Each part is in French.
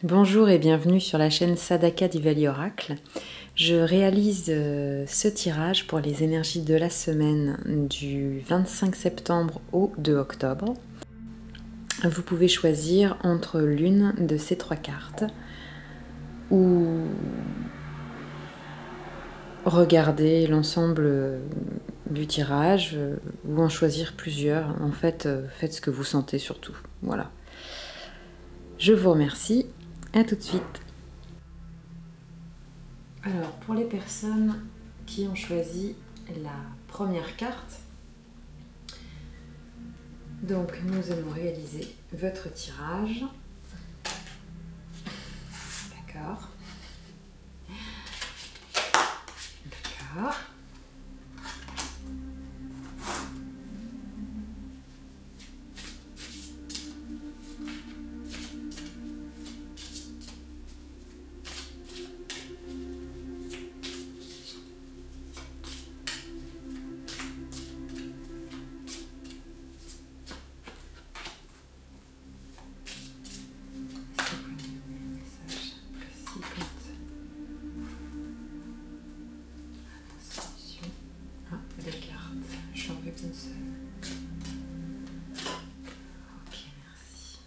Bonjour et bienvenue sur la chaîne Sadaka Diwali Oracle. Je réalise ce tirage pour les énergies de la semaine du 25 septembre au 2 octobre. Vous pouvez choisir entre l'une de ces trois cartes ou regarder l'ensemble du tirage ou en choisir plusieurs. En fait, faites ce que vous sentez surtout. Voilà. Je vous remercie. À tout de suite. Alors, pour les personnes qui ont choisi la première carte, donc nous allons réaliser votre tirage. D'accord. D'accord. Une seule. Ok, merci.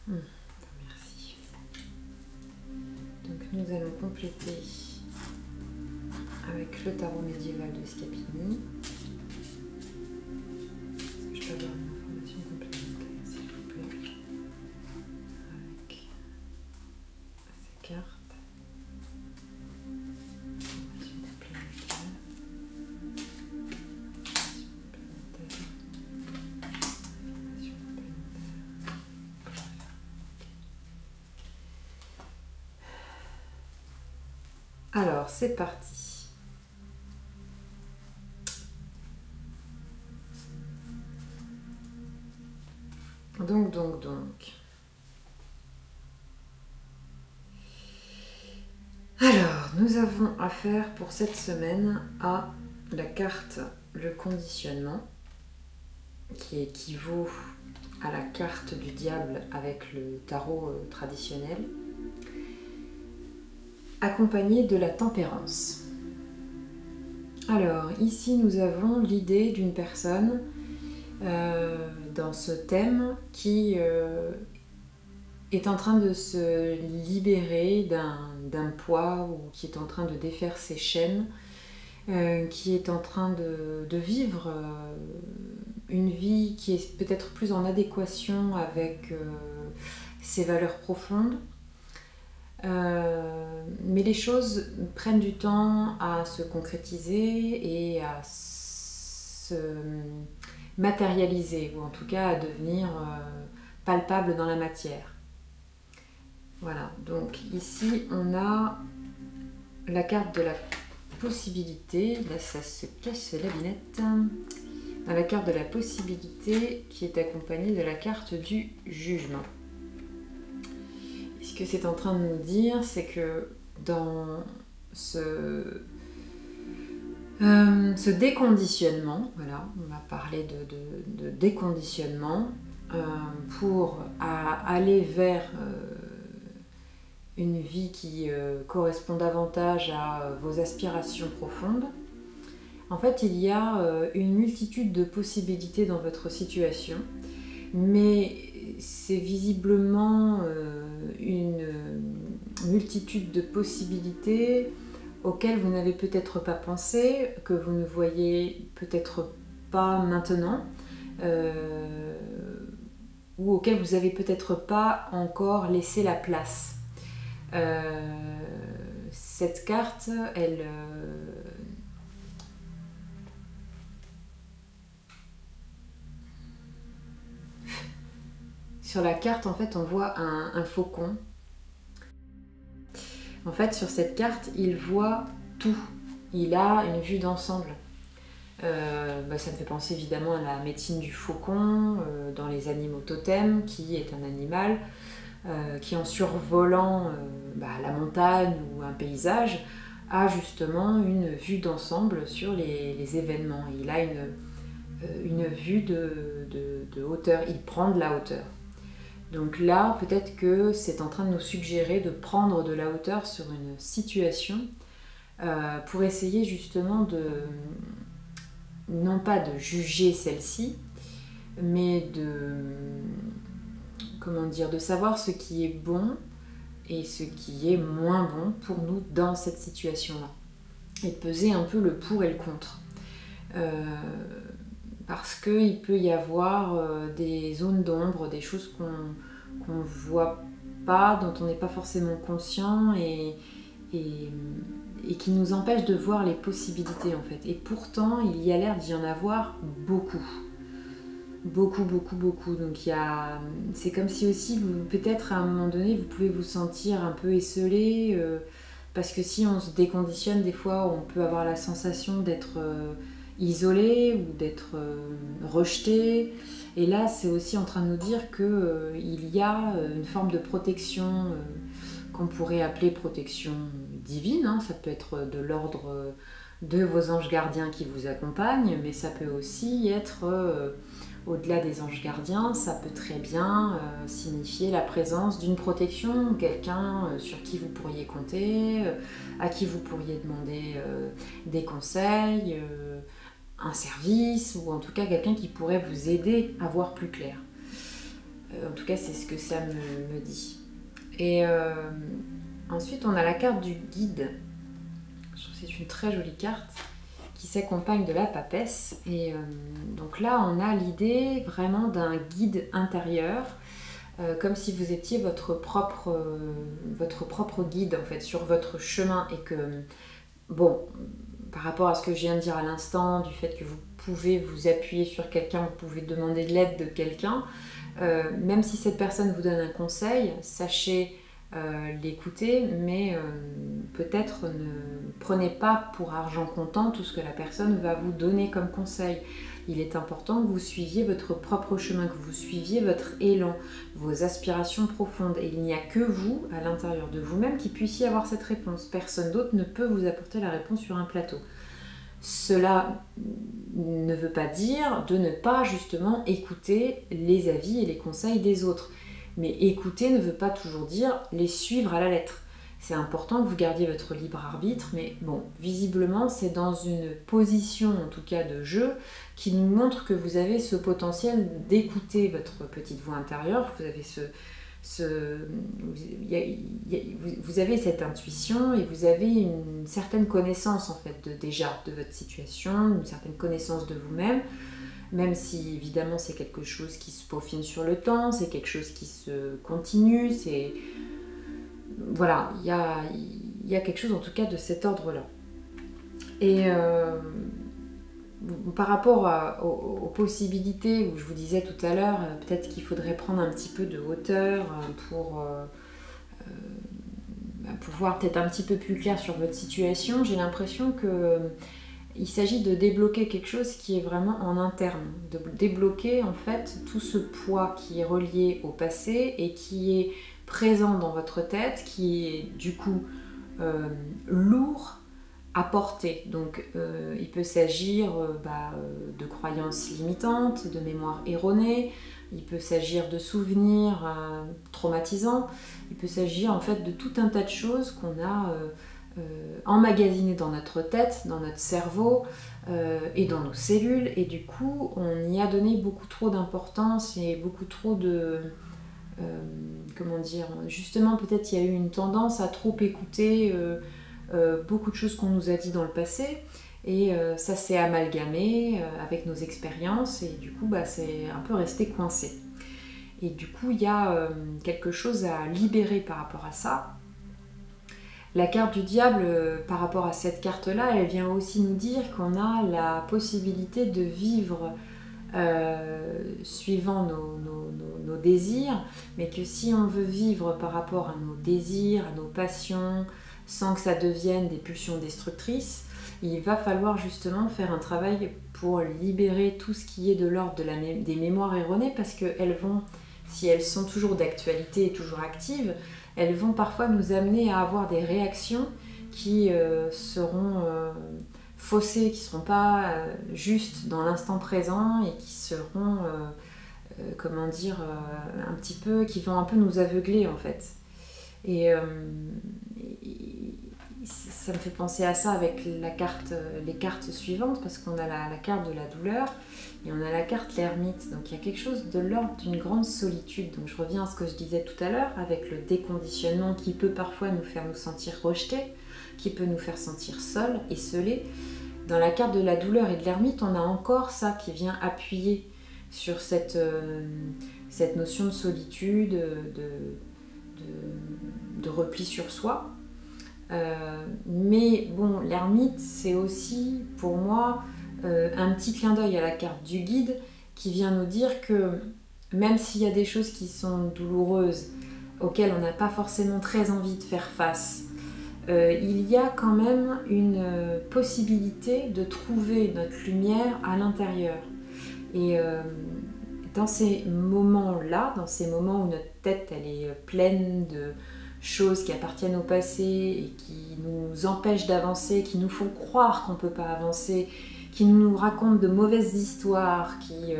Merci. Donc nous allons compléter avec le tarot médiéval de Scapini. Est-ce que je peux avoir une information complémentaire, s'il vous plaît, avec ces cartes? Alors, c'est parti. Donc. Alors, nous avons affaire pour cette semaine à la carte le conditionnement, qui équivaut à la carte du diable avec le tarot traditionnel, accompagnée de la tempérance. Alors, ici nous avons l'idée d'une personne dans ce thème qui est en train de se libérer d'un poids ou qui est en train de défaire ses chaînes, qui est en train de vivre une vie qui est peut-être plus en adéquation avec ses valeurs profondes. Mais les choses prennent du temps à se concrétiser et à se matérialiser, ou en tout cas à devenir palpable dans la matière. Voilà, donc ici on a la carte de la possibilité, là ça se cache la binette, la carte de la possibilité qui est accompagnée de la carte du jugement. Ce que c'est en train de nous dire, c'est que dans ce déconditionnement, voilà, on va parler de déconditionnement pour aller vers une vie qui correspond davantage à vos aspirations profondes. En fait, il y a une multitude de possibilités dans votre situation, mais c'est visiblement une multitude de possibilités auxquelles vous n'avez peut-être pas pensé, que vous ne voyez peut-être pas maintenant, ou auxquelles vous n'avez peut-être pas encore laissé la place. Cette carte, elle... Sur la carte, en fait, on voit un faucon. En fait, sur cette carte, il voit tout. Il a une vue d'ensemble. Ça me fait penser évidemment à la médecine du faucon dans les animaux totems, qui est un animal qui, en survolant la montagne ou un paysage, a justement une vue d'ensemble sur les événements. Il a une vue de hauteur, il prend de la hauteur. Donc là, peut-être que c'est en train de nous suggérer de prendre de la hauteur sur une situation pour essayer justement de, non pas de juger celle-ci, mais de savoir ce qui est bon et ce qui est moins bon pour nous dans cette situation-là. Et de peser un peu le pour et le contre. Parce qu'il peut y avoir des zones d'ombre, des choses qu'on ne voit pas, dont on n'est pas forcément conscient et qui nous empêchent de voir les possibilités en fait. Et pourtant, il y a l'air d'y en avoir beaucoup. Beaucoup, beaucoup, beaucoup. Donc c'est comme si aussi, peut-être à un moment donné, vous pouvez vous sentir un peu esseulé, parce que si on se déconditionne, des fois, on peut avoir la sensation d'être isolé ou d'être rejeté. Et là, c'est aussi en train de nous dire qu'il y a une forme de protection qu'on pourrait appeler protection divine. Hein. Ça peut être de l'ordre de vos anges gardiens qui vous accompagnent, mais ça peut aussi être... au-delà des anges gardiens, ça peut très bien signifier la présence d'une protection, quelqu'un sur qui vous pourriez compter, à qui vous pourriez demander des conseils, un service, ou en tout cas quelqu'un qui pourrait vous aider à voir plus clair. En tout cas, c'est ce que ça me dit. Et ensuite, on a la carte du guide. Je trouve que c'est une très jolie carte qui s'accompagne de la papesse. Et donc là, on a l'idée vraiment d'un guide intérieur, comme si vous étiez votre propre guide en fait, sur votre chemin. Et que, bon, par rapport à ce que je viens de dire à l'instant, du fait que vous pouvez vous appuyer sur quelqu'un, vous pouvez demander de l'aide de quelqu'un, même si cette personne vous donne un conseil, sachez l'écouter, mais peut-être ne prenez pas pour argent comptant tout ce que la personne va vous donner comme conseil. Il est important que vous suiviez votre propre chemin, que vous suiviez votre élan, vos aspirations profondes. Et il n'y a que vous, à l'intérieur de vous-même, qui puissiez avoir cette réponse. Personne d'autre ne peut vous apporter la réponse sur un plateau. Cela ne veut pas dire de ne pas justement écouter les avis et les conseils des autres. Mais écouter ne veut pas toujours dire les suivre à la lettre. C'est important que vous gardiez votre libre arbitre, mais bon, visiblement, c'est dans une position, en tout cas de jeu, qui nous montre que vous avez ce potentiel d'écouter votre petite voix intérieure, vous avez vous avez cette intuition et vous avez une certaine connaissance, en fait, déjà de votre situation, une certaine connaissance de vous-même. Même si évidemment c'est quelque chose qui se peaufine sur le temps, c'est quelque chose qui se continue, c'est... Voilà, il y a quelque chose en tout cas de cet ordre-là. Et par rapport aux possibilités, où je vous disais tout à l'heure, peut-être qu'il faudrait prendre un petit peu de hauteur pour voir peut-être un petit peu plus clair sur votre situation, j'ai l'impression que... Il s'agit de débloquer quelque chose qui est vraiment en interne, de débloquer en fait tout ce poids qui est relié au passé et qui est présent dans votre tête, qui est du coup lourd à porter. Donc il peut s'agir de croyances limitantes, de mémoires erronées, il peut s'agir de souvenirs traumatisants, il peut s'agir en fait de tout un tas de choses qu'on a... emmagasinés dans notre tête, dans notre cerveau et dans nos cellules, et du coup on y a donné beaucoup trop d'importance et beaucoup trop de justement peut-être il y a eu une tendance à trop écouter beaucoup de choses qu'on nous a dit dans le passé, et ça s'est amalgamé avec nos expériences, et du coup c'est un peu resté coincé. Et du coup il y a quelque chose à libérer par rapport à ça. La carte du diable, par rapport à cette carte-là, elle vient aussi nous dire qu'on a la possibilité de vivre suivant nos désirs, mais que si on veut vivre par rapport à nos désirs, à nos passions, sans que ça devienne des pulsions destructrices, il va falloir justement faire un travail pour libérer tout ce qui est de l'ordre des mémoires erronées, parce qu'elles vont, si elles sont toujours d'actualité et toujours actives, elles vont parfois nous amener à avoir des réactions qui seront faussées, qui ne seront pas justes dans l'instant présent, et qui seront comment dire, un petit peu, qui vont un peu nous aveugler en fait. Et ça me fait penser à ça avec les cartes suivantes, parce qu'on a la carte de la douleur et on a la carte l'ermite. Donc il y a quelque chose de l'ordre d'une grande solitude. Donc je reviens à ce que je disais tout à l'heure, avec le déconditionnement qui peut parfois nous faire nous sentir rejetés, qui peut nous faire sentir seuls, esseulés. Dans la carte de la douleur et de l'ermite, on a encore ça qui vient appuyer sur cette notion de solitude, de repli sur soi. Mais bon, l'ermite, c'est aussi pour moi un petit clin d'œil à la carte du guide qui vient nous dire que même s'il y a des choses qui sont douloureuses, auxquelles on n'a pas forcément très envie de faire face, il y a quand même une possibilité de trouver notre lumière à l'intérieur. Et dans ces moments-là, dans ces moments où notre tête elle est pleine de choses qui appartiennent au passé et qui nous empêchent d'avancer, qui nous font croire qu'on ne peut pas avancer, qui nous racontent de mauvaises histoires, qui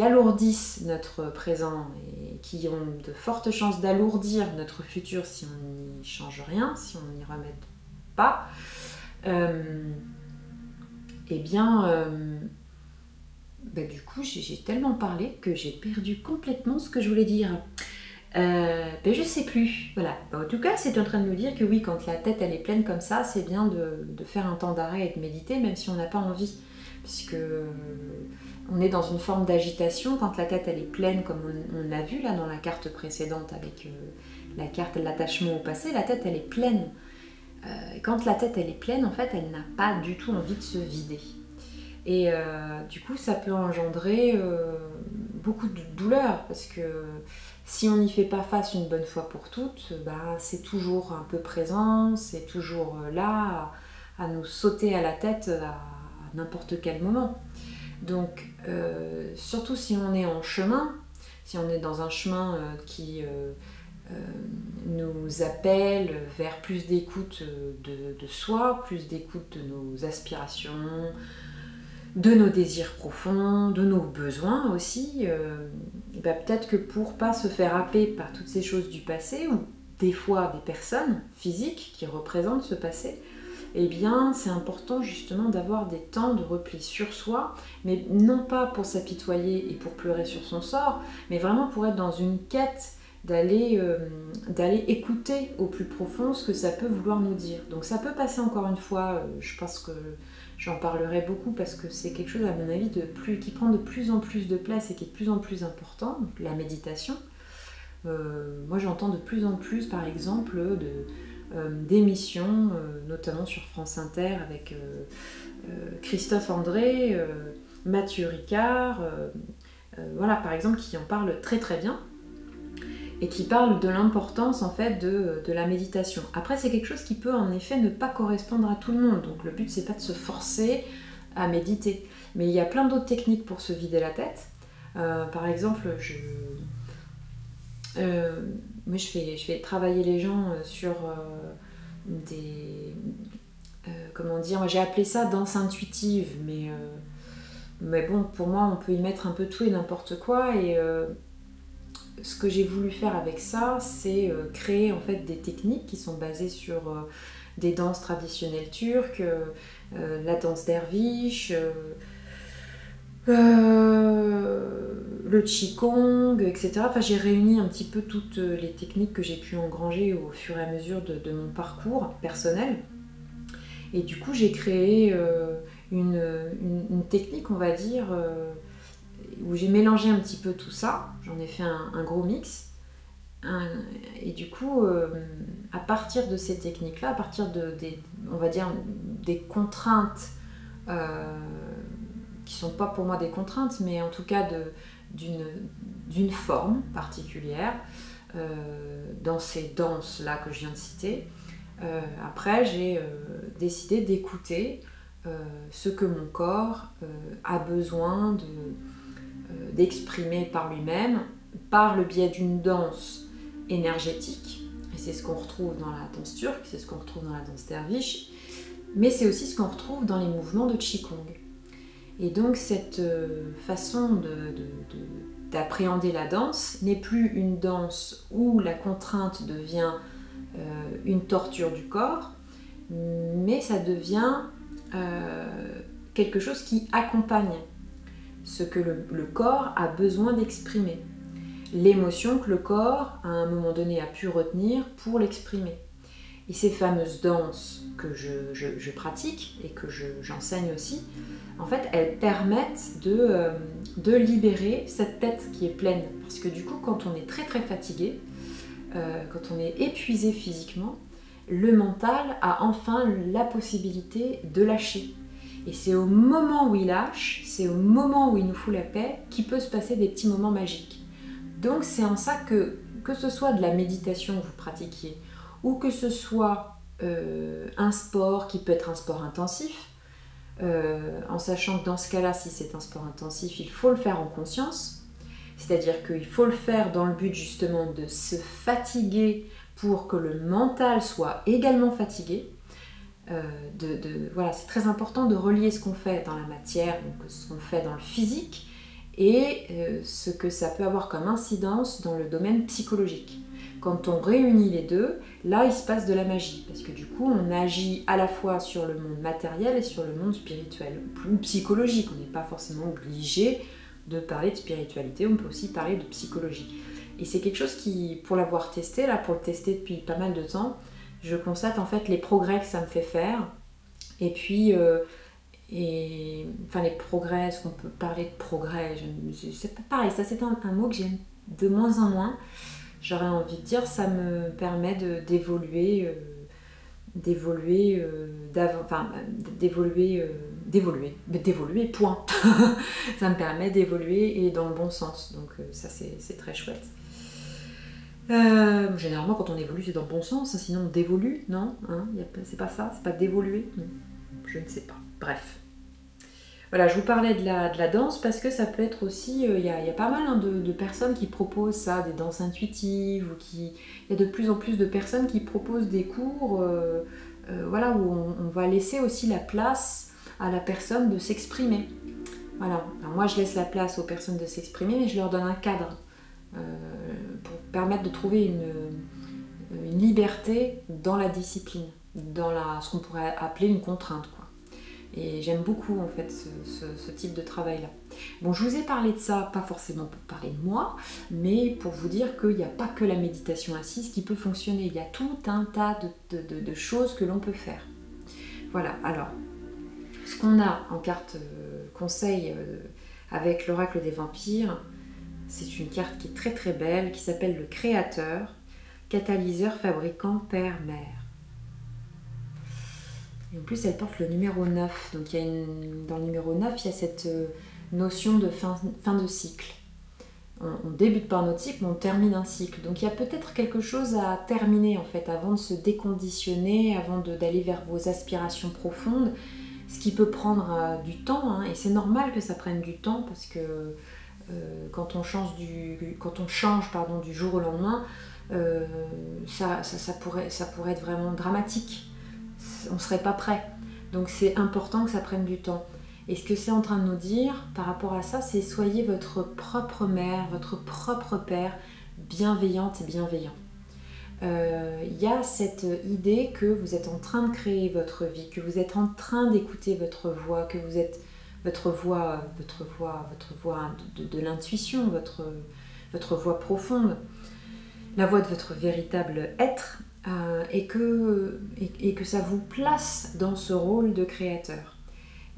alourdissent notre présent et qui ont de fortes chances d'alourdir notre futur si on n'y change rien, si on n'y remet pas, eh bien, du coup, j'ai tellement parlé que j'ai perdu complètement ce que je voulais dire. Je sais plus. Voilà. En tout cas, c'est en train de nous dire que oui, quand la tête elle est pleine comme ça, c'est bien de faire un temps d'arrêt et de méditer, même si on n'a pas envie. Puisque on est dans une forme d'agitation quand la tête elle est pleine, comme on l'a vu là dans la carte précédente avec la carte de l'attachement au passé, la tête elle est pleine. Quand la tête elle est pleine, en fait, elle n'a pas du tout envie de se vider. Et du coup, ça peut engendrer beaucoup de douleur, parce que si on n'y fait pas face une bonne fois pour toutes, c'est toujours un peu présent, c'est toujours là, à nous sauter à la tête à n'importe quel moment. Donc, surtout si on est en chemin, si on est dans un chemin qui nous appelle vers plus d'écoute de soi, plus d'écoute de nos aspirations, de nos désirs profonds, de nos besoins aussi, peut-être que pour pas se faire happer par toutes ces choses du passé, ou des fois des personnes physiques qui représentent ce passé, eh bien c'est important justement d'avoir des temps de repli sur soi, mais non pas pour s'apitoyer et pour pleurer sur son sort, mais vraiment pour être dans une quête d'aller écouter au plus profond ce que ça peut vouloir nous dire. Donc ça peut passer encore une fois, je pense que j'en parlerai beaucoup parce que c'est quelque chose à mon avis qui prend de plus en plus de place et qui est de plus en plus important, donc la méditation. Moi j'entends de plus en plus par exemple d'émissions, notamment sur France Inter avec Christophe André, Mathieu Ricard, voilà par exemple qui en parlent très très bien et qui parlent de l'importance en fait de la méditation. Après c'est quelque chose qui peut en effet ne pas correspondre à tout le monde, donc le but c'est pas de se forcer à méditer, mais il y a plein d'autres techniques pour se vider la tête. Par exemple moi je fais travailler les gens sur comment dire, j'ai appelé ça danse intuitive, mais bon, pour moi on peut y mettre un peu tout et n'importe quoi, et ce que j'ai voulu faire avec ça, c'est créer en fait des techniques qui sont basées sur des danses traditionnelles turques, la danse derviche, le qigong, etc. Enfin, j'ai réuni un petit peu toutes les techniques que j'ai pu engranger au fur et à mesure de mon parcours personnel. Et du coup, j'ai créé une technique, on va dire, où j'ai mélangé un petit peu tout ça. J'en ai fait un gros mix. Et du coup, à partir de ces techniques-là, à partir on va dire, des contraintes qui sont pas pour moi des contraintes, mais en tout cas d'une forme particulière, dans ces danses-là que je viens de citer, après j'ai décidé d'écouter ce que mon corps a besoin d'exprimer par lui-même, par le biais d'une danse énergétique, et c'est ce qu'on retrouve dans la danse turque, c'est ce qu'on retrouve dans la danse derviche, mais c'est aussi ce qu'on retrouve dans les mouvements de Qigong. Et donc cette façon d'appréhender la danse n'est plus une danse où la contrainte devient une torture du corps, mais ça devient quelque chose qui accompagne ce que le corps a besoin d'exprimer, l'émotion que le corps, à un moment donné, a pu retenir pour l'exprimer. Et ces fameuses danses que je pratique et que j'enseigne aussi, en fait, elles permettent de libérer cette tête qui est pleine. Parce que du coup, quand on est très très fatigué, quand on est épuisé physiquement, le mental a enfin la possibilité de lâcher. Et c'est au moment où il lâche, c'est au moment où il nous fout la paix, qu'il peut se passer des petits moments magiques. Donc c'est en ça que ce soit de la méditation que vous pratiquiez, ou que ce soit un sport qui peut être un sport intensif, en sachant que dans ce cas-là, si c'est un sport intensif, il faut le faire en conscience, c'est-à-dire qu'il faut le faire dans le but justement de se fatiguer pour que le mental soit également fatigué. Voilà, c'est très important de relier ce qu'on fait dans la matière, donc ce qu'on fait dans le physique, et ce que ça peut avoir comme incidence dans le domaine psychologique. Quand on réunit les deux, là il se passe de la magie, parce que du coup on agit à la fois sur le monde matériel et sur le monde spirituel, ou psychologique. On n'est pas forcément obligé de parler de spiritualité, on peut aussi parler de psychologie. Et c'est quelque chose qui, pour l'avoir testé, là pour le tester depuis pas mal de temps, je constate en fait les progrès que ça me fait faire, et puis enfin les progrès, est-ce qu'on peut parler de progrès, c'est pas pareil, ça c'est un mot que j'aime de moins en moins. J'aurais envie de dire, ça me permet d'évoluer point. Ça me permet d'évoluer et dans le bon sens, donc ça c'est très chouette. Généralement quand on évolue c'est dans le bon sens, sinon on dévolue, non hein, c'est pas ça, c'est pas d'évoluer, non, je ne sais pas, bref. Voilà, je vous parlais de la danse parce que ça peut être aussi, il y a pas mal de personnes qui proposent ça, des danses intuitives, ou il y a de plus en plus de personnes qui proposent des cours voilà, où on va laisser aussi la place à la personne de s'exprimer. Voilà. Alors moi je laisse la place aux personnes de s'exprimer, mais je leur donne un cadre pour permettre de trouver une liberté dans la discipline, dans ce qu'on pourrait appeler une contrainte, quoi. Et j'aime beaucoup en fait ce type de travail là. Bon, je vous ai parlé de ça, pas forcément pour parler de moi, mais pour vous dire qu'il n'y a pas que la méditation assise qui peut fonctionner, il y a tout un tas de choses que l'on peut faire. Voilà, alors, ce qu'on a en carte conseil avec l'oracle des vampires, c'est une carte qui est très très belle, qui s'appelle le créateur, catalyseur, fabricant, père-mère. Et en plus, elle porte le numéro 9. Donc, dans le numéro 9, il y a cette notion de fin de cycle. On débute par notre cycle, mais on termine un cycle. Donc, il y a peut-être quelque chose à terminer, en fait, avant de se déconditionner, avant d'aller vers vos aspirations profondes, ce qui peut prendre du temps. Hein, et c'est normal que ça prenne du temps, parce que quand on change du jour au lendemain, ça pourrait être vraiment dramatique. On ne serait pas prêt. Donc c'est important que ça prenne du temps. Et ce que c'est en train de nous dire par rapport à ça, c'est soyez votre propre mère, votre propre père, bienveillante et bienveillant. Y a cette idée que vous êtes en train de créer votre vie, que vous êtes en train d'écouter votre voix, que vous êtes votre voix de l'intuition, votre voix profonde, la voix de votre véritable être. Et que ça vous place dans ce rôle de créateur.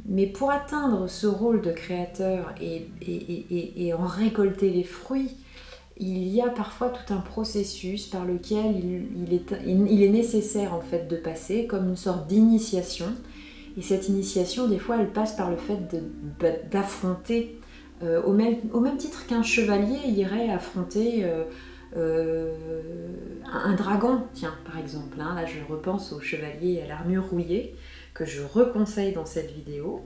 Mais pour atteindre ce rôle de créateur et en récolter les fruits, il y a parfois tout un processus par lequel il est nécessaire en fait de passer, comme une sorte d'initiation. Et cette initiation, des fois, elle passe par le fait d'affronter, au même titre qu'un chevalier irait affronter un dragon, tiens, par exemple. Hein, là, je repense au chevalier à l'armure rouillée, que je reconseille dans cette vidéo.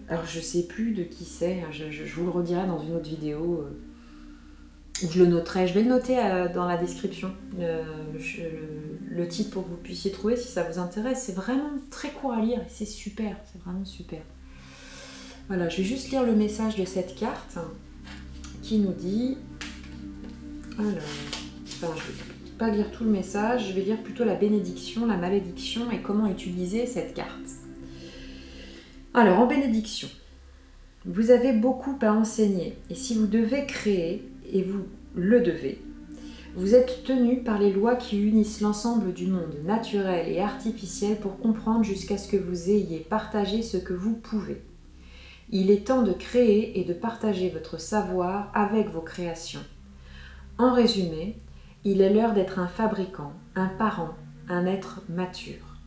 Alors, je sais plus de qui c'est, hein, je vous le redirai dans une autre vidéo je le noterai, je vais le noter dans la description, le titre pour que vous puissiez trouver si ça vous intéresse. C'est vraiment très court à lire et c'est super, c'est vraiment super. Voilà, je vais juste lire le message de cette carte qui nous dit... Alors, enfin, je ne vais pas lire tout le message, je vais lire plutôt la bénédiction, la malédiction et comment utiliser cette carte. Alors, en bénédiction, vous avez beaucoup à enseigner et si vous devez créer, et vous le devez, vous êtes tenu par les lois qui unissent l'ensemble du monde naturel et artificiel pour comprendre jusqu'à ce que vous ayez partagé ce que vous pouvez. Il est temps de créer et de partager votre savoir avec vos créations. En résumé, il est l'heure d'être un fabricant, un parent, un être mature.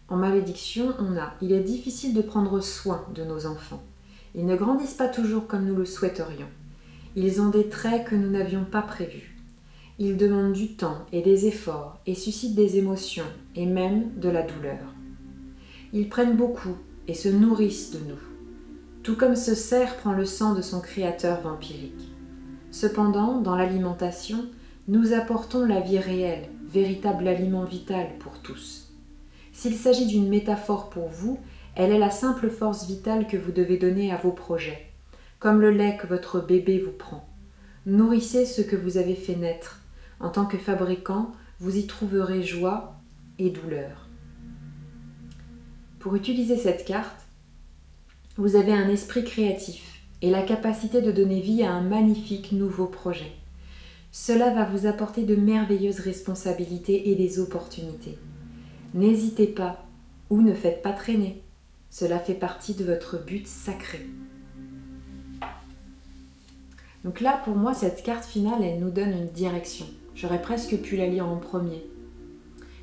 En malédiction, on a « Il est difficile de prendre soin de nos enfants. Ils ne grandissent pas toujours comme nous le souhaiterions. Ils ont des traits que nous n'avions pas prévus. Ils demandent du temps et des efforts et suscitent des émotions et même de la douleur. Ils prennent beaucoup et se nourrissent de nous, tout comme ce cerf prend le sang de son créateur vampirique. Cependant, dans l'alimentation, nous apportons la vie réelle, véritable aliment vital pour tous. S'il s'agit d'une métaphore pour vous, elle est la simple force vitale que vous devez donner à vos projets, comme le lait que votre bébé vous prend. Nourrissez ce que vous avez fait naître. En tant que fabricant, vous y trouverez joie et douleur. Pour utiliser cette carte, vous avez un esprit créatif et la capacité de donner vie à un magnifique nouveau projet. Cela va vous apporter de merveilleuses responsabilités et des opportunités. N'hésitez pas ou ne faites pas traîner. Cela fait partie de votre but sacré. Donc là, pour moi, cette carte finale, elle nous donne une direction. J'aurais presque pu la lire en premier.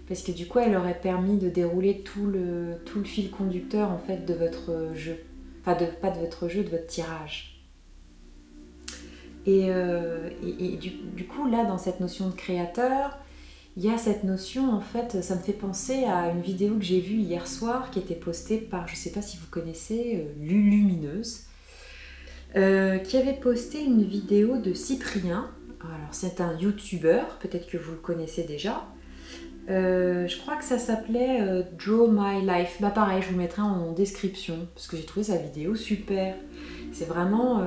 Parce que du coup, elle aurait permis de dérouler tout le fil conducteur en fait, de votre jeu. Enfin, pas de votre jeu, de votre tirage. Et du coup, là, dans cette notion de créateur, il y a cette notion, en fait, ça me fait penser à une vidéo que j'ai vue hier soir qui était postée par, je ne sais pas si vous connaissez, Lulumineuse, qui avait posté une vidéo de Cyprien. Alors, c'est un YouTuber, peut-être que vous le connaissez déjà. Je crois que ça s'appelait Draw My Life. Bah pareil, je vous mettrai en description, parce que j'ai trouvé sa vidéo super. C'est vraiment...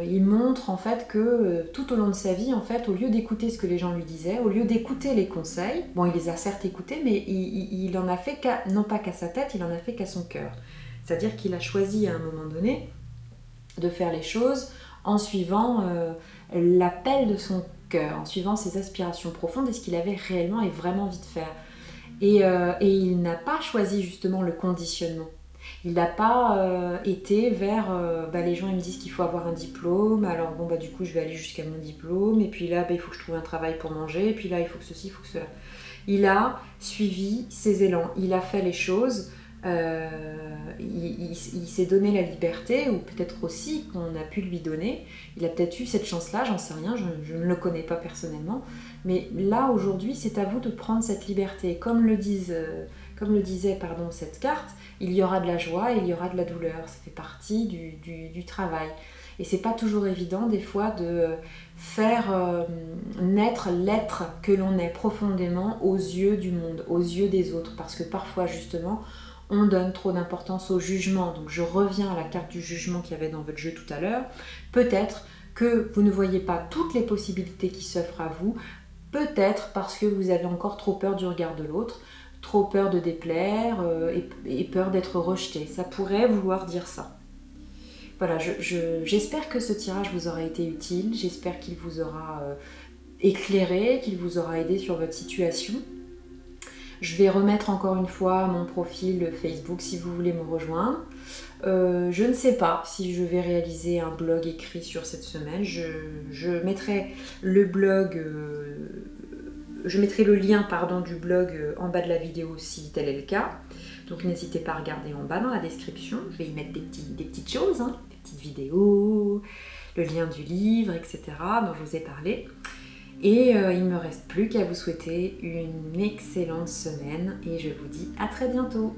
il montre en fait que tout au long de sa vie, en fait, au lieu d'écouter ce que les gens lui disaient, au lieu d'écouter les conseils, bon, il les a certes écoutés, mais il en a fait non pas qu'à sa tête, il en a fait qu'à son cœur. C'est-à-dire qu'il a choisi à un moment donné de faire les choses en suivant l'appel de son cœur, en suivant ses aspirations profondes et ce qu'il avait réellement et vraiment envie de faire. Et il n'a pas choisi justement le conditionnement. Il n'a pas été vers les gens ils me disent qu'il faut avoir un diplôme, alors bon du coup je vais aller jusqu'à mon diplôme, et puis là il faut que je trouve un travail pour manger, et puis là il faut que ceci, il faut que cela. Il a suivi ses élans, il a fait les choses, il s'est donné la liberté, ou peut-être aussi qu'on a pu lui donner. Il a peut-être eu cette chance-là, j'en sais rien, je ne le connais pas personnellement, mais là aujourd'hui c'est à vous de prendre cette liberté. Comme le disait cette carte, il y aura de la joie et il y aura de la douleur, ça fait partie du travail. Et c'est pas toujours évident des fois de faire naître l'être que l'on est profondément aux yeux du monde, aux yeux des autres, parce que parfois justement on donne trop d'importance au jugement. Donc je reviens à la carte du jugement qu'il y avait dans votre jeu tout à l'heure. Peut-être que vous ne voyez pas toutes les possibilités qui s'offrent à vous, peut-être parce que vous avez encore trop peur du regard de l'autre, trop peur de déplaire et peur d'être rejeté. Ça pourrait vouloir dire ça. Voilà, j'espère que ce tirage vous aura été utile, j'espère qu'il vous aura éclairé, qu'il vous aura aidé sur votre situation. Je vais remettre encore une fois mon profil Facebook si vous voulez me rejoindre. Je ne sais pas si je vais réaliser un blog écrit sur cette semaine. Je mettrai le blog... Je mettrai le lien du blog en bas de la vidéo si tel est le cas. Donc n'hésitez pas à regarder en bas dans la description. Je vais y mettre des petites choses, hein, des petites vidéos, le lien du livre, etc. dont je vous ai parlé. Et il ne me reste plus qu'à vous souhaiter une excellente semaine et je vous dis à très bientôt.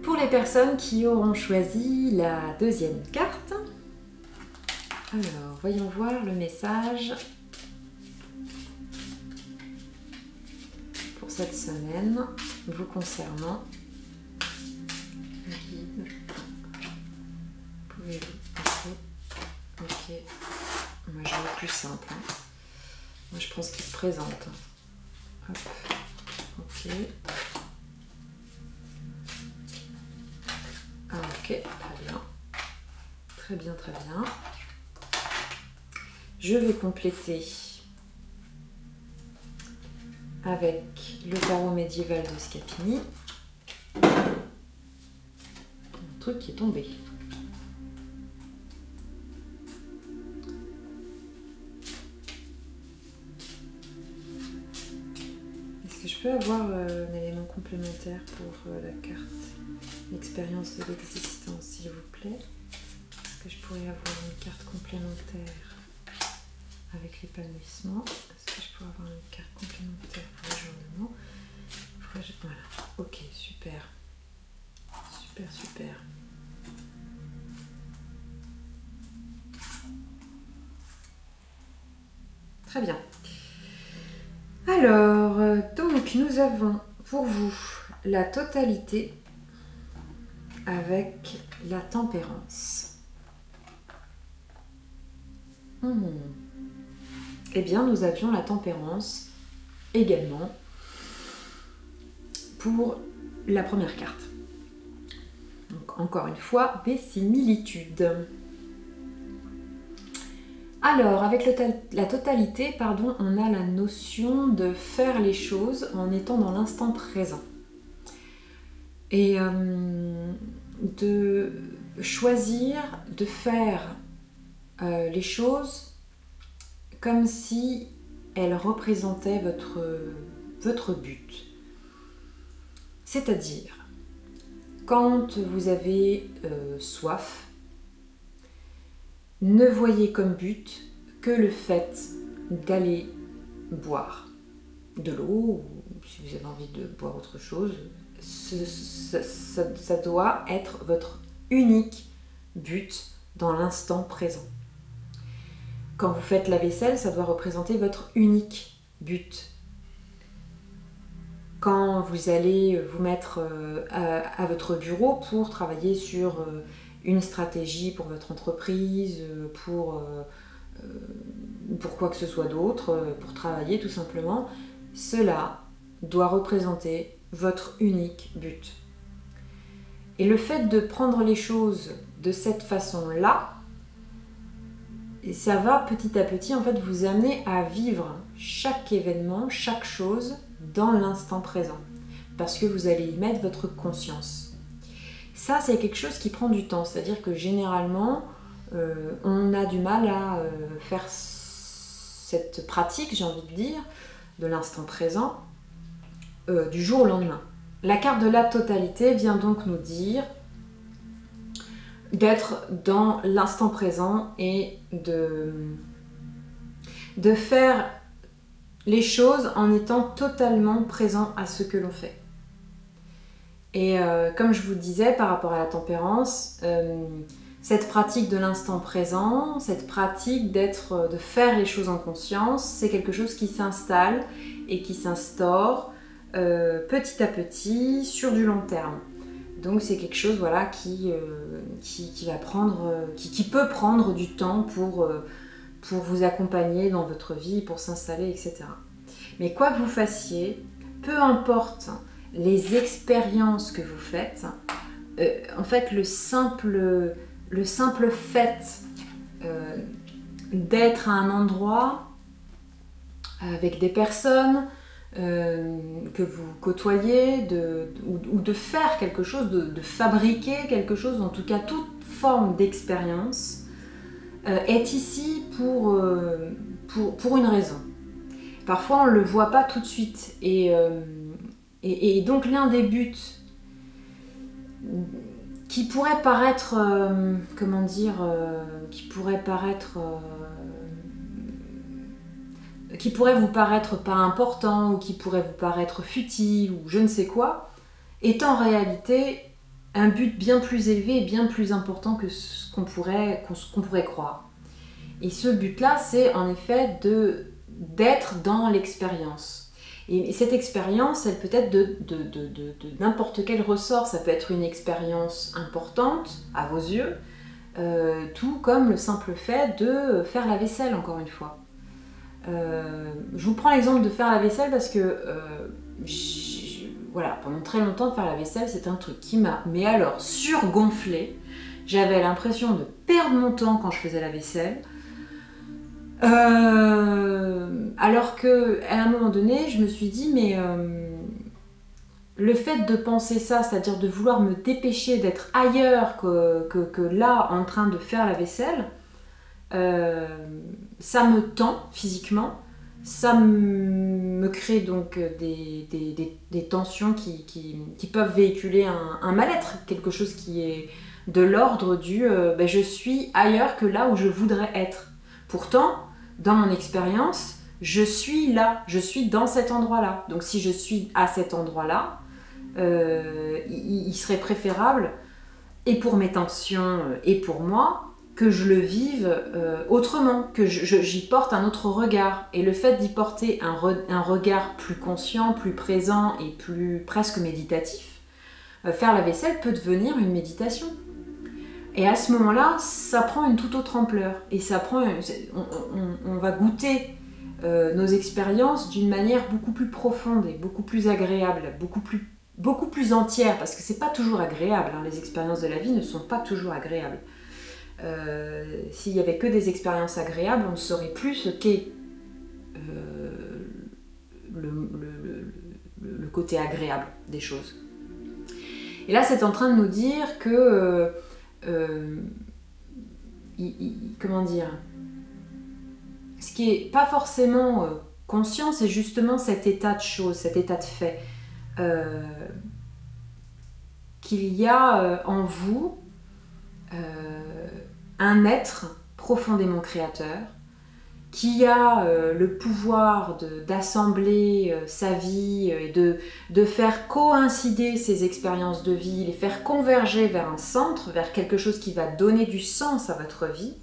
Pour les personnes qui auront choisi la deuxième carte, Alors, voyons voir le message pour cette semaine vous concernant. Guide. Pouvez-vous... Ok. Moi, j'ai le plus simple. Hein. Moi, je prends ce qui se présente. Hop. Ok. Ah, ok, très bien. Très bien, très bien. Je vais compléter avec le tarot médiéval de Scapini. Un truc qui est tombé. Est-ce que je peux avoir un élément complémentaire pour la carte l'expérience de l'existence, s'il vous plaît? Est-ce que je pourrais avoir une carte complémentaire avec l'épanouissement? Est-ce que je pourrais avoir une carte complémentaire pour l'ajournement? Voilà, ok, super. Super, super. Très bien. Alors, donc nous avons pour vous la totalité avec la tempérance. Eh bien, nous avions la tempérance également pour la première carte. Donc, encore une fois, des similitudes. Alors, avec la totalité, pardon, on a la notion de faire les choses en étant dans l'instant présent. Et de choisir de faire les choses comme si elles représentaient votre but. C'est-à-dire, quand vous avez soif, ne voyez comme but que le fait d'aller boire de l'eau, ou si vous avez envie de boire autre chose, ça doit être votre unique but dans l'instant présent. Quand vous faites la vaisselle, ça doit représenter votre unique but. Quand vous allez vous mettre à votre bureau pour travailler sur une stratégie pour votre entreprise, pour quoi que ce soit d'autre, pour travailler tout simplement, cela doit représenter votre unique but. Et le fait de prendre les choses de cette façon-là, ça va petit à petit en fait vous amener à vivre chaque événement, chaque chose dans l'instant présent, parce que vous allez y mettre votre conscience. Ça, c'est quelque chose qui prend du temps, c'est-à-dire que généralement, on a du mal à faire cette pratique, j'ai envie de dire, de l'instant présent, du jour au lendemain. La carte de la totalité vient donc nous dire d'être dans l'instant présent et de faire les choses en étant totalement présent à ce que l'on fait. Et comme je vous disais par rapport à la tempérance, cette pratique de l'instant présent, cette pratique de faire les choses en conscience, c'est quelque chose qui s'installe et qui s'instaure petit à petit sur du long terme. Donc c'est quelque chose voilà, qui peut prendre du temps pour vous accompagner dans votre vie, pour s'installer, etc. Mais quoi que vous fassiez, peu importe les expériences que vous faites, en fait le simple fait d'être à un endroit avec des personnes que vous côtoyez, ou de faire quelque chose, de fabriquer quelque chose, en tout cas toute forme d'expérience, est ici pour une raison. Parfois on ne le voit pas tout de suite, et donc l'un des buts qui pourrait paraître, qui pourrait vous paraître pas important, ou qui pourrait vous paraître futile, ou je ne sais quoi, est en réalité un but bien plus élevé et bien plus important que ce qu'on pourrait croire. Et ce but-là, c'est en effet d'être dans l'expérience. Et cette expérience, elle peut être de n'importe quel ressort. Ça peut être une expérience importante à vos yeux, tout comme le simple fait de faire la vaisselle, encore une fois. Je vous prends l'exemple de faire la vaisselle parce que voilà, pendant très longtemps, faire la vaisselle, c'est un truc qui m'a, mais alors, surgonflé. J'avais l'impression de perdre mon temps quand je faisais la vaisselle. Alors que à un moment donné, je me suis dit, mais le fait de penser ça, c'est-à-dire de vouloir me dépêcher d'être ailleurs que là, en train de faire la vaisselle, ça me tend physiquement, ça me crée donc des tensions qui peuvent véhiculer un mal-être, quelque chose qui est de l'ordre du je suis ailleurs que là où je voudrais être. Pourtant, dans mon expérience, je suis là, je suis dans cet endroit-là. Donc si je suis à cet endroit-là, il serait préférable, et pour mes tensions et pour moi, que je le vive autrement, que j'y porte un autre regard. Et le fait d'y porter un regard plus conscient, plus présent et plus presque méditatif, faire la vaisselle peut devenir une méditation. Et à ce moment-là, ça prend une toute autre ampleur. Et ça prend, on va goûter nos expériences d'une manière beaucoup plus profonde et beaucoup plus agréable, beaucoup plus entière, parce que c'est pas toujours agréable, hein. Les expériences de la vie ne sont pas toujours agréables. S'il n'y avait que des expériences agréables, on ne saurait plus ce qu'est le côté agréable des choses. Et là, c'est en train de nous dire que comment dire, ce qui est pas forcément conscient, c'est justement cet état de choses, cet état de fait, qu'il y a en vous un être profondément créateur qui a le pouvoir d'assembler sa vie et de faire coïncider ses expériences de vie, les faire converger vers un centre, vers quelque chose qui va donner du sens à votre vie.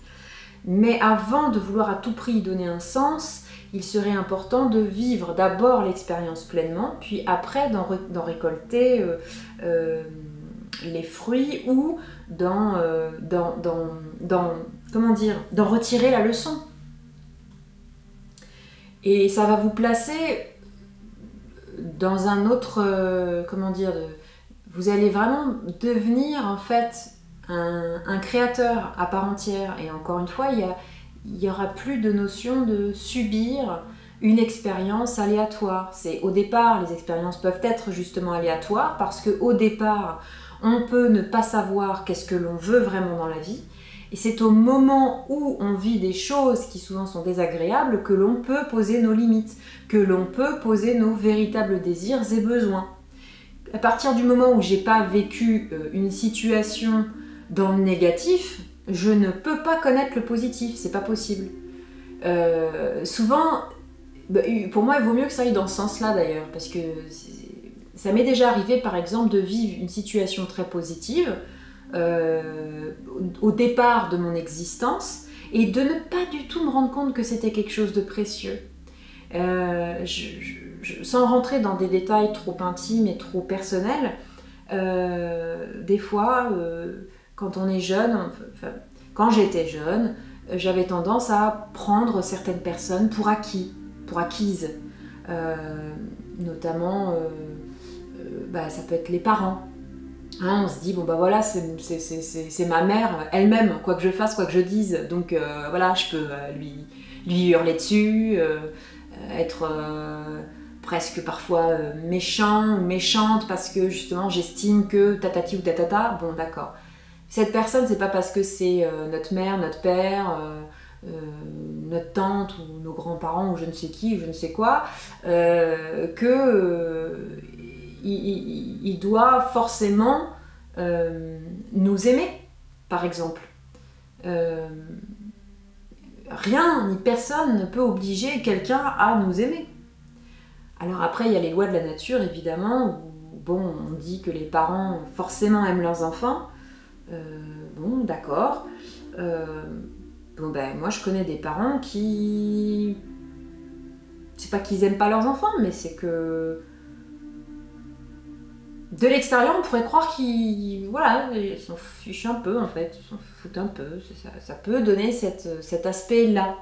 Mais avant de vouloir à tout prix y donner un sens, il serait important de vivre d'abord l'expérience pleinement, puis après d'en récolter les fruits ou d'en retirer la leçon. Et ça va vous placer dans un autre, vous allez vraiment devenir en fait un créateur à part entière. Et encore une fois, il n'y aura plus de notion de subir une expérience aléatoire. Au départ, les expériences peuvent être justement aléatoires parce qu'au départ, on peut ne pas savoir qu'est-ce que l'on veut vraiment dans la vie. Et c'est au moment où on vit des choses qui souvent sont désagréables que l'on peut poser nos limites, que l'on peut poser nos véritables désirs et besoins. À partir du moment où j'ai pas vécu une situation dans le négatif, je ne peux pas connaître le positif, c'est pas possible. Souvent, pour moi, il vaut mieux que ça aille dans ce sens-là d'ailleurs, parce que ça m'est déjà arrivé par exemple de vivre une situation très positive, au départ de mon existence, et de ne pas du tout me rendre compte que c'était quelque chose de précieux. Sans rentrer dans des détails trop intimes et trop personnels, des fois, quand on est jeune, quand j'étais jeune, j'avais tendance à prendre certaines personnes pour acquises, notamment, ça peut être les parents. Hein, on se dit, bon bah voilà, c'est ma mère elle-même, quoi que je fasse, quoi que je dise, donc voilà, je peux lui hurler dessus, être presque parfois méchant ou méchante parce que justement j'estime que tatati ou tatata, bon d'accord. Cette personne, c'est pas parce que c'est notre mère, notre père, notre tante ou nos grands-parents ou je ne sais qui ou je ne sais quoi, il doit forcément nous aimer, par exemple. Rien ni personne ne peut obliger quelqu'un à nous aimer. Alors après, il y a les lois de la nature, évidemment, où bon, on dit que les parents forcément aiment leurs enfants. Bon, d'accord. Bon ben moi je connais des parents qui... C'est pas qu'ils aiment pas leurs enfants, mais c'est que... De l'extérieur, on pourrait croire qu'ils... Voilà, ils s'en fichent un peu en fait, ils s'en foutent un peu. Ça peut donner cet aspect-là.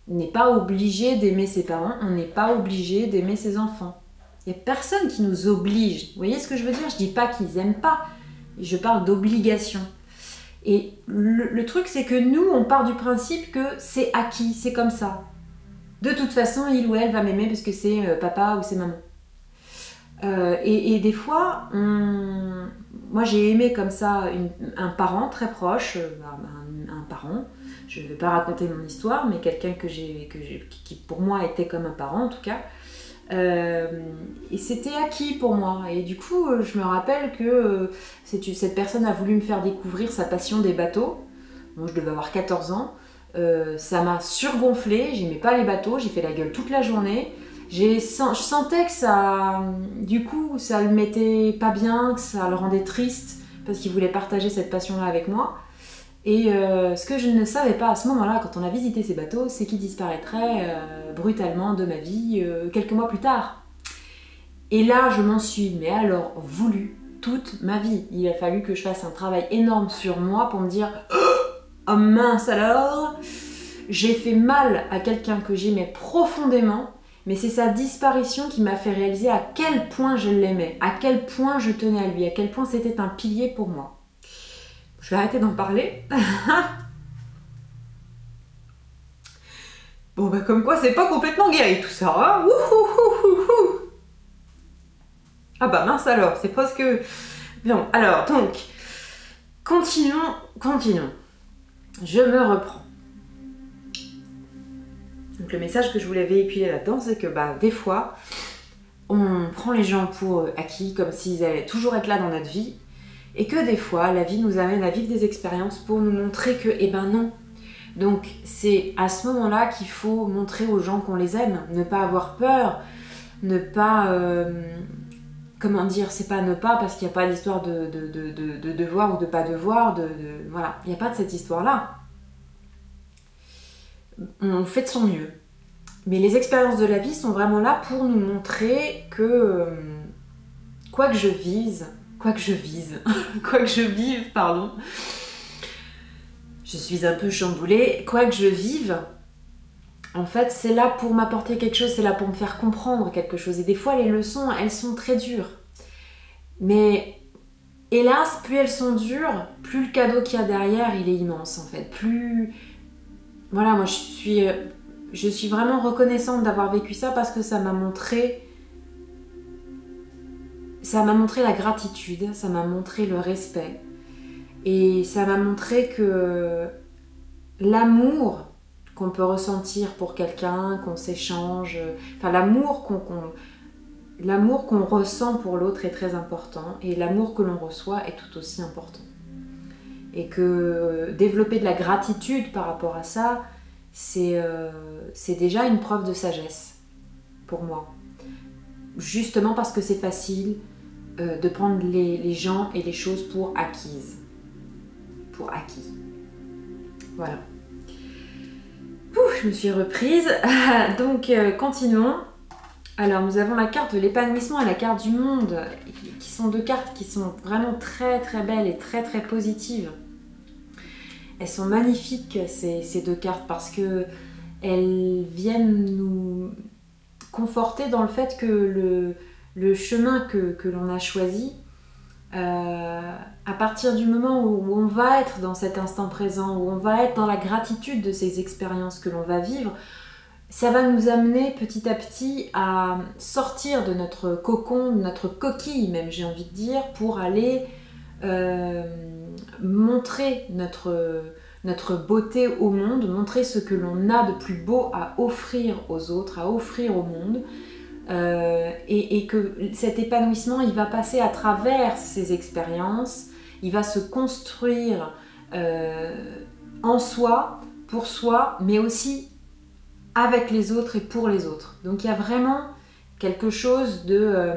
On n'est pas obligé d'aimer ses parents, on n'est pas obligé d'aimer ses enfants. Il n'y a personne qui nous oblige. Vous voyez ce que je veux dire? Je dis pas qu'ils aiment pas, je parle d'obligation. Et le truc, c'est que nous, on part du principe que c'est acquis, c'est comme ça. De toute façon, il ou elle va m'aimer parce que c'est papa ou c'est maman. Et des fois, moi j'ai aimé comme ça un parent très proche, un parent, je ne vais pas raconter mon histoire, mais quelqu'un qui pour moi était comme un parent en tout cas, et c'était acquis pour moi. Et du coup, je me rappelle que cette personne a voulu me faire découvrir sa passion des bateaux. Bon, je devais avoir 14 ans, ça m'a surgonflé, j'aimais pas les bateaux, j'ai fait la gueule toute la journée. Je sentais que ça, du coup, ça le mettait pas bien, que ça le rendait triste, parce qu'il voulait partager cette passion-là avec moi. Et ce que je ne savais pas à ce moment-là, quand on a visité ces bateaux, c'est qu'il disparaîtrait brutalement de ma vie quelques mois plus tard. Et là, je m'en suis, mais alors, voulu toute ma vie. Il a fallu que je fasse un travail énorme sur moi pour me dire « Oh mince alors !» J'ai fait mal à quelqu'un que j'aimais profondément, mais c'est sa disparition qui m'a fait réaliser à quel point je l'aimais, à quel point je tenais à lui, à quel point c'était un pilier pour moi. Je vais arrêter d'en parler. Bon bah comme quoi c'est pas complètement guéri tout ça, hein. Ah bah mince alors, c'est presque... Bon, alors donc, continuons. Je me reprends. Donc le message que je voulais véhiculer là-dedans, c'est que bah, des fois, on prend les gens pour acquis, comme s'ils allaient toujours être là dans notre vie, et que des fois, la vie nous amène à vivre des expériences pour nous montrer que, eh ben non. Donc c'est à ce moment-là qu'il faut montrer aux gens qu'on les aime, ne pas avoir peur, ne pas... comment dire, c'est pas ne pas, parce qu'il n'y a pas d'histoire de devoir ou de pas devoir, voilà, il n'y a pas de cette histoire-là. On fait de son mieux. Mais les expériences de la vie sont vraiment là pour nous montrer que quoi que je vive, pardon, je suis un peu chamboulée, quoi que je vive, en fait c'est là pour m'apporter quelque chose, c'est là pour me faire comprendre quelque chose. Et des fois les leçons, elles sont très dures. Mais hélas, plus elles sont dures, plus le cadeau qu'il y a derrière, il est immense en fait. Plus... Voilà, moi je suis vraiment reconnaissante d'avoir vécu ça parce que ça m'a montré la gratitude, ça m'a montré le respect et ça m'a montré que l'amour qu'on peut ressentir pour quelqu'un, qu'on s'échange, enfin l'amour qu'on ressent pour l'autre est très important et l'amour que l'on reçoit est tout aussi important. Et que développer de la gratitude par rapport à ça, c'est déjà une preuve de sagesse pour moi. Justement parce que c'est facile de prendre les gens et les choses pour acquises. Pour acquis. Voilà. Ouf, je me suis reprise. Donc, continuons. Alors, nous avons la carte de l'épanouissement et la carte du monde, qui sont deux cartes qui sont vraiment très très belles et très très positives. Elles sont magnifiques ces deux cartes parce que elles viennent nous conforter dans le fait que le chemin que l'on a choisi, à partir du moment où on va être dans cet instant présent, où on va être dans la gratitude de ces expériences que l'on va vivre, ça va nous amener petit à petit à sortir de notre cocon, de notre coquille même j'ai envie de dire, pour aller montrer notre beauté au monde, montrer ce que l'on a de plus beau à offrir aux autres, à offrir au monde, et que cet épanouissement, il va passer à travers ces expériences, il va se construire en soi, pour soi, mais aussi avec les autres et pour les autres. Donc il y a vraiment quelque chose de...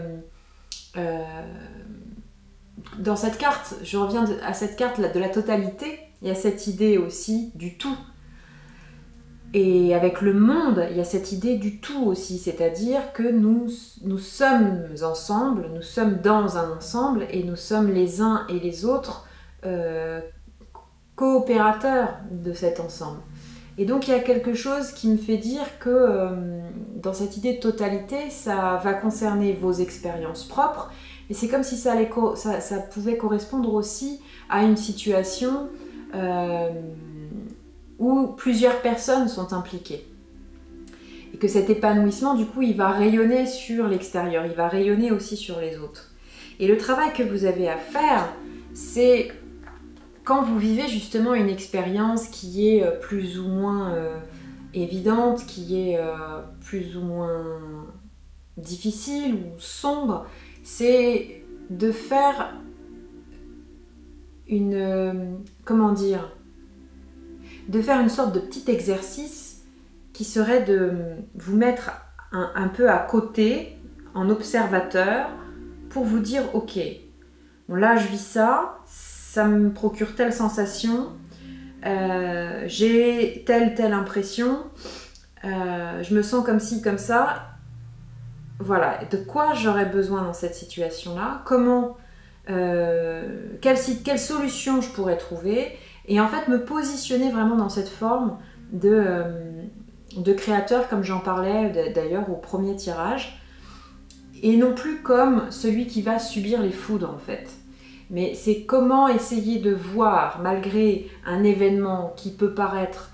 dans cette carte, je reviens à cette carte de la totalité, il y a cette idée aussi du tout. Et avec le monde, il y a cette idée du tout aussi, c'est-à-dire que nous sommes ensemble, nous sommes dans un ensemble et nous sommes les uns et les autres coopérateurs de cet ensemble. Et donc il y a quelque chose qui me fait dire que dans cette idée de totalité, ça va concerner vos expériences propres, mais c'est comme si ça pouvait correspondre aussi à une situation où plusieurs personnes sont impliquées. Et que cet épanouissement, du coup, il va rayonner sur l'extérieur, il va rayonner aussi sur les autres. Et le travail que vous avez à faire, c'est quand vous vivez justement une expérience qui est plus ou moins évidente, qui est plus ou moins difficile ou sombre, c'est de faire de faire une sorte de petit exercice qui serait de vous mettre un peu à côté, en observateur, pour vous dire « Ok, bon là je vis ça, ça me procure telle sensation, j'ai telle impression, je me sens comme ci, comme ça. Voilà, de quoi j'aurais besoin dans cette situation-là, quelle solution je pourrais trouver, et en fait me positionner vraiment dans cette forme de créateur, comme j'en parlais d'ailleurs au premier tirage, et non plus comme celui qui va subir les foudres en fait. Mais c'est comment essayer de voir, malgré un événement qui peut paraître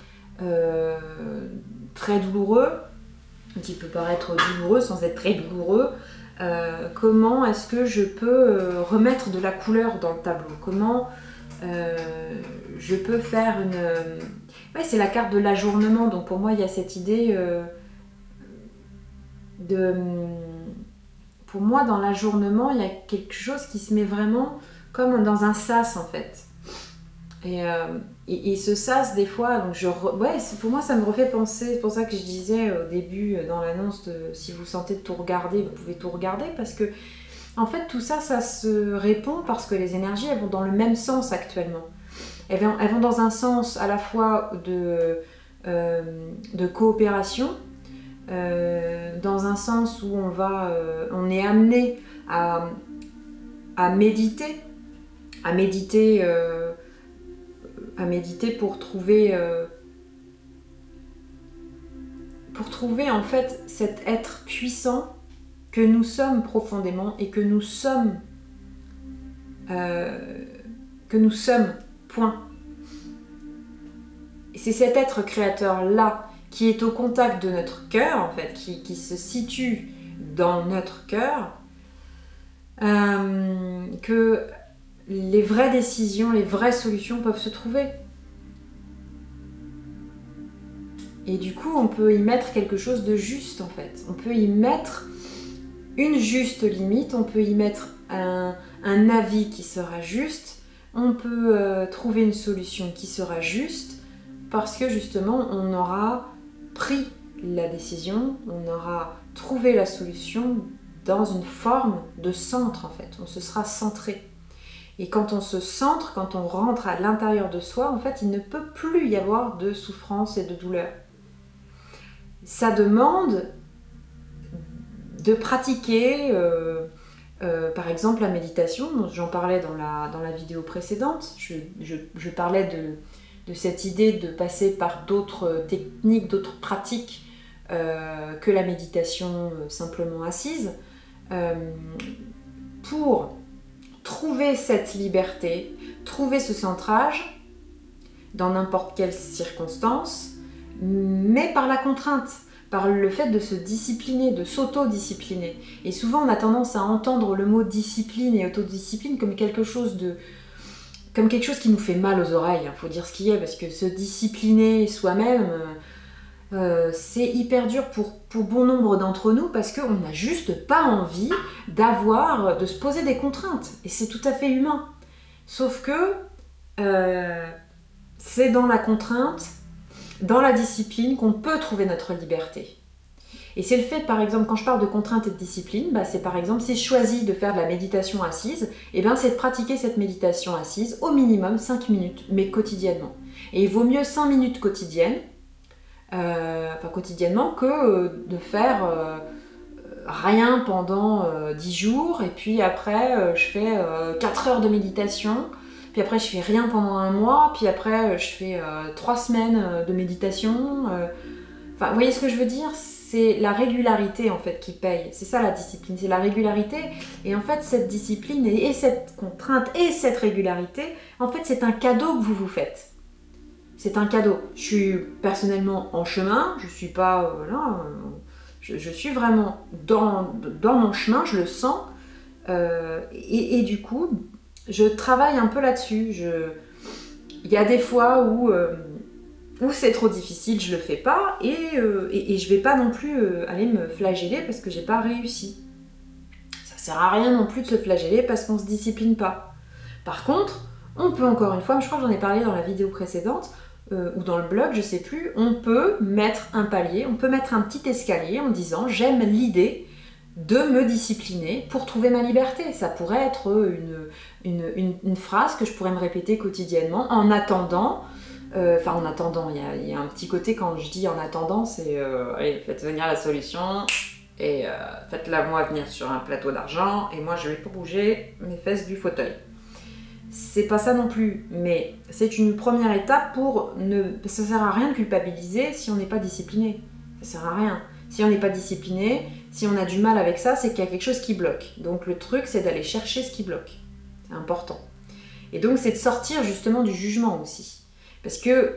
très douloureux, sans être très douloureux, comment est-ce que je peux remettre de la couleur dans le tableau, comment je peux faire ouais, c'est la carte de l'ajournement, donc pour moi il y a cette idée pour moi dans l'ajournement il y a quelque chose qui se met vraiment comme dans un sas en fait. Et ce sas des fois, donc pour moi ça me refait penser, c'est pour ça que je disais au début dans l'annonce si vous sentez de tout regarder, vous pouvez tout regarder, parce que en fait tout ça, ça se répond parce que les énergies elles vont dans le même sens actuellement. Elles vont dans un sens à la fois de coopération, dans un sens où on est amené à méditer pour trouver en fait cet être puissant que nous sommes profondément et que nous sommes point. Et c'est cet être créateur là qui est au contact de notre cœur en fait, qui se situe dans notre cœur, que les vraies décisions, les vraies solutions peuvent se trouver. Et du coup, on peut y mettre quelque chose de juste en fait. On peut y mettre une juste limite, on peut y mettre un avis qui sera juste, on peut trouver une solution qui sera juste, parce que justement, on aura pris la décision, on aura trouvé la solution dans une forme de centre en fait. On se sera centré. Et quand on se centre, quand on rentre à l'intérieur de soi, en fait, il ne peut plus y avoir de souffrance et de douleur. Ça demande de pratiquer, par exemple, la méditation. J'en parlais dans la vidéo précédente. Je parlais de cette idée de passer par d'autres techniques, d'autres pratiques que la méditation simplement assise, pour trouver cette liberté, trouver ce centrage dans n'importe quelle circonstance, mais par la contrainte, par le fait de se discipliner, de s'auto-discipliner. Et souvent on a tendance à entendre le mot discipline et autodiscipline comme quelque chose qui nous fait mal aux oreilles, il faut dire ce qui est, parce que se discipliner soi-même, c'est hyper dur pour bon nombre d'entre nous, parce qu'on n'a juste pas envie de se poser des contraintes, et c'est tout à fait humain. Sauf que c'est dans la contrainte, dans la discipline, qu'on peut trouver notre liberté. Et c'est le fait, par exemple, quand je parle de contrainte et de discipline, c'est par exemple, si je choisis de faire de la méditation assise, c'est de pratiquer cette méditation assise au minimum 5 minutes, mais quotidiennement. Et il vaut mieux 5 minutes quotidiennes enfin quotidiennement, que de faire rien pendant 10 jours, et puis après je fais 4 heures de méditation, puis après je fais rien pendant un mois, puis après je fais 3 semaines de méditation. Enfin, vous voyez ce que je veux dire? C'est la régularité en fait qui paye. C'est ça la discipline, c'est la régularité. Et en fait, cette discipline et cette contrainte et cette régularité, en fait, c'est un cadeau que vous vous faites. C'est un cadeau. Je suis personnellement en chemin, je suis pas là, je suis vraiment dans mon chemin, je le sens. Et du coup, je travaille un peu là-dessus. Il y a des fois où c'est trop difficile, je le fais pas, et je vais pas non plus aller me flageller parce que j'ai pas réussi. Ça sert à rien non plus de se flageller parce qu'on se discipline pas. Par contre, on peut encore une fois, je crois que j'en ai parlé dans la vidéo précédente, ou dans le blog, je sais plus, on peut mettre un palier, on peut mettre un petit escalier en disant j'aime l'idée de me discipliner pour trouver ma liberté. Ça pourrait être une phrase que je pourrais me répéter quotidiennement en attendant. Enfin, en attendant, il y a un petit côté quand je dis en attendant, c'est allez, faites venir la solution et faites-la moi venir sur un plateau d'argent et moi je vais pas bouger mes fesses du fauteuil. C'est pas ça non plus, mais c'est une première étape pour ne. Ça sert à rien de culpabiliser si on n'est pas discipliné. Ça sert à rien. Si on n'est pas discipliné, si on a du mal avec ça, c'est qu'il y a quelque chose qui bloque. Donc le truc, c'est d'aller chercher ce qui bloque. C'est important. Et donc c'est de sortir justement du jugement aussi. Parce que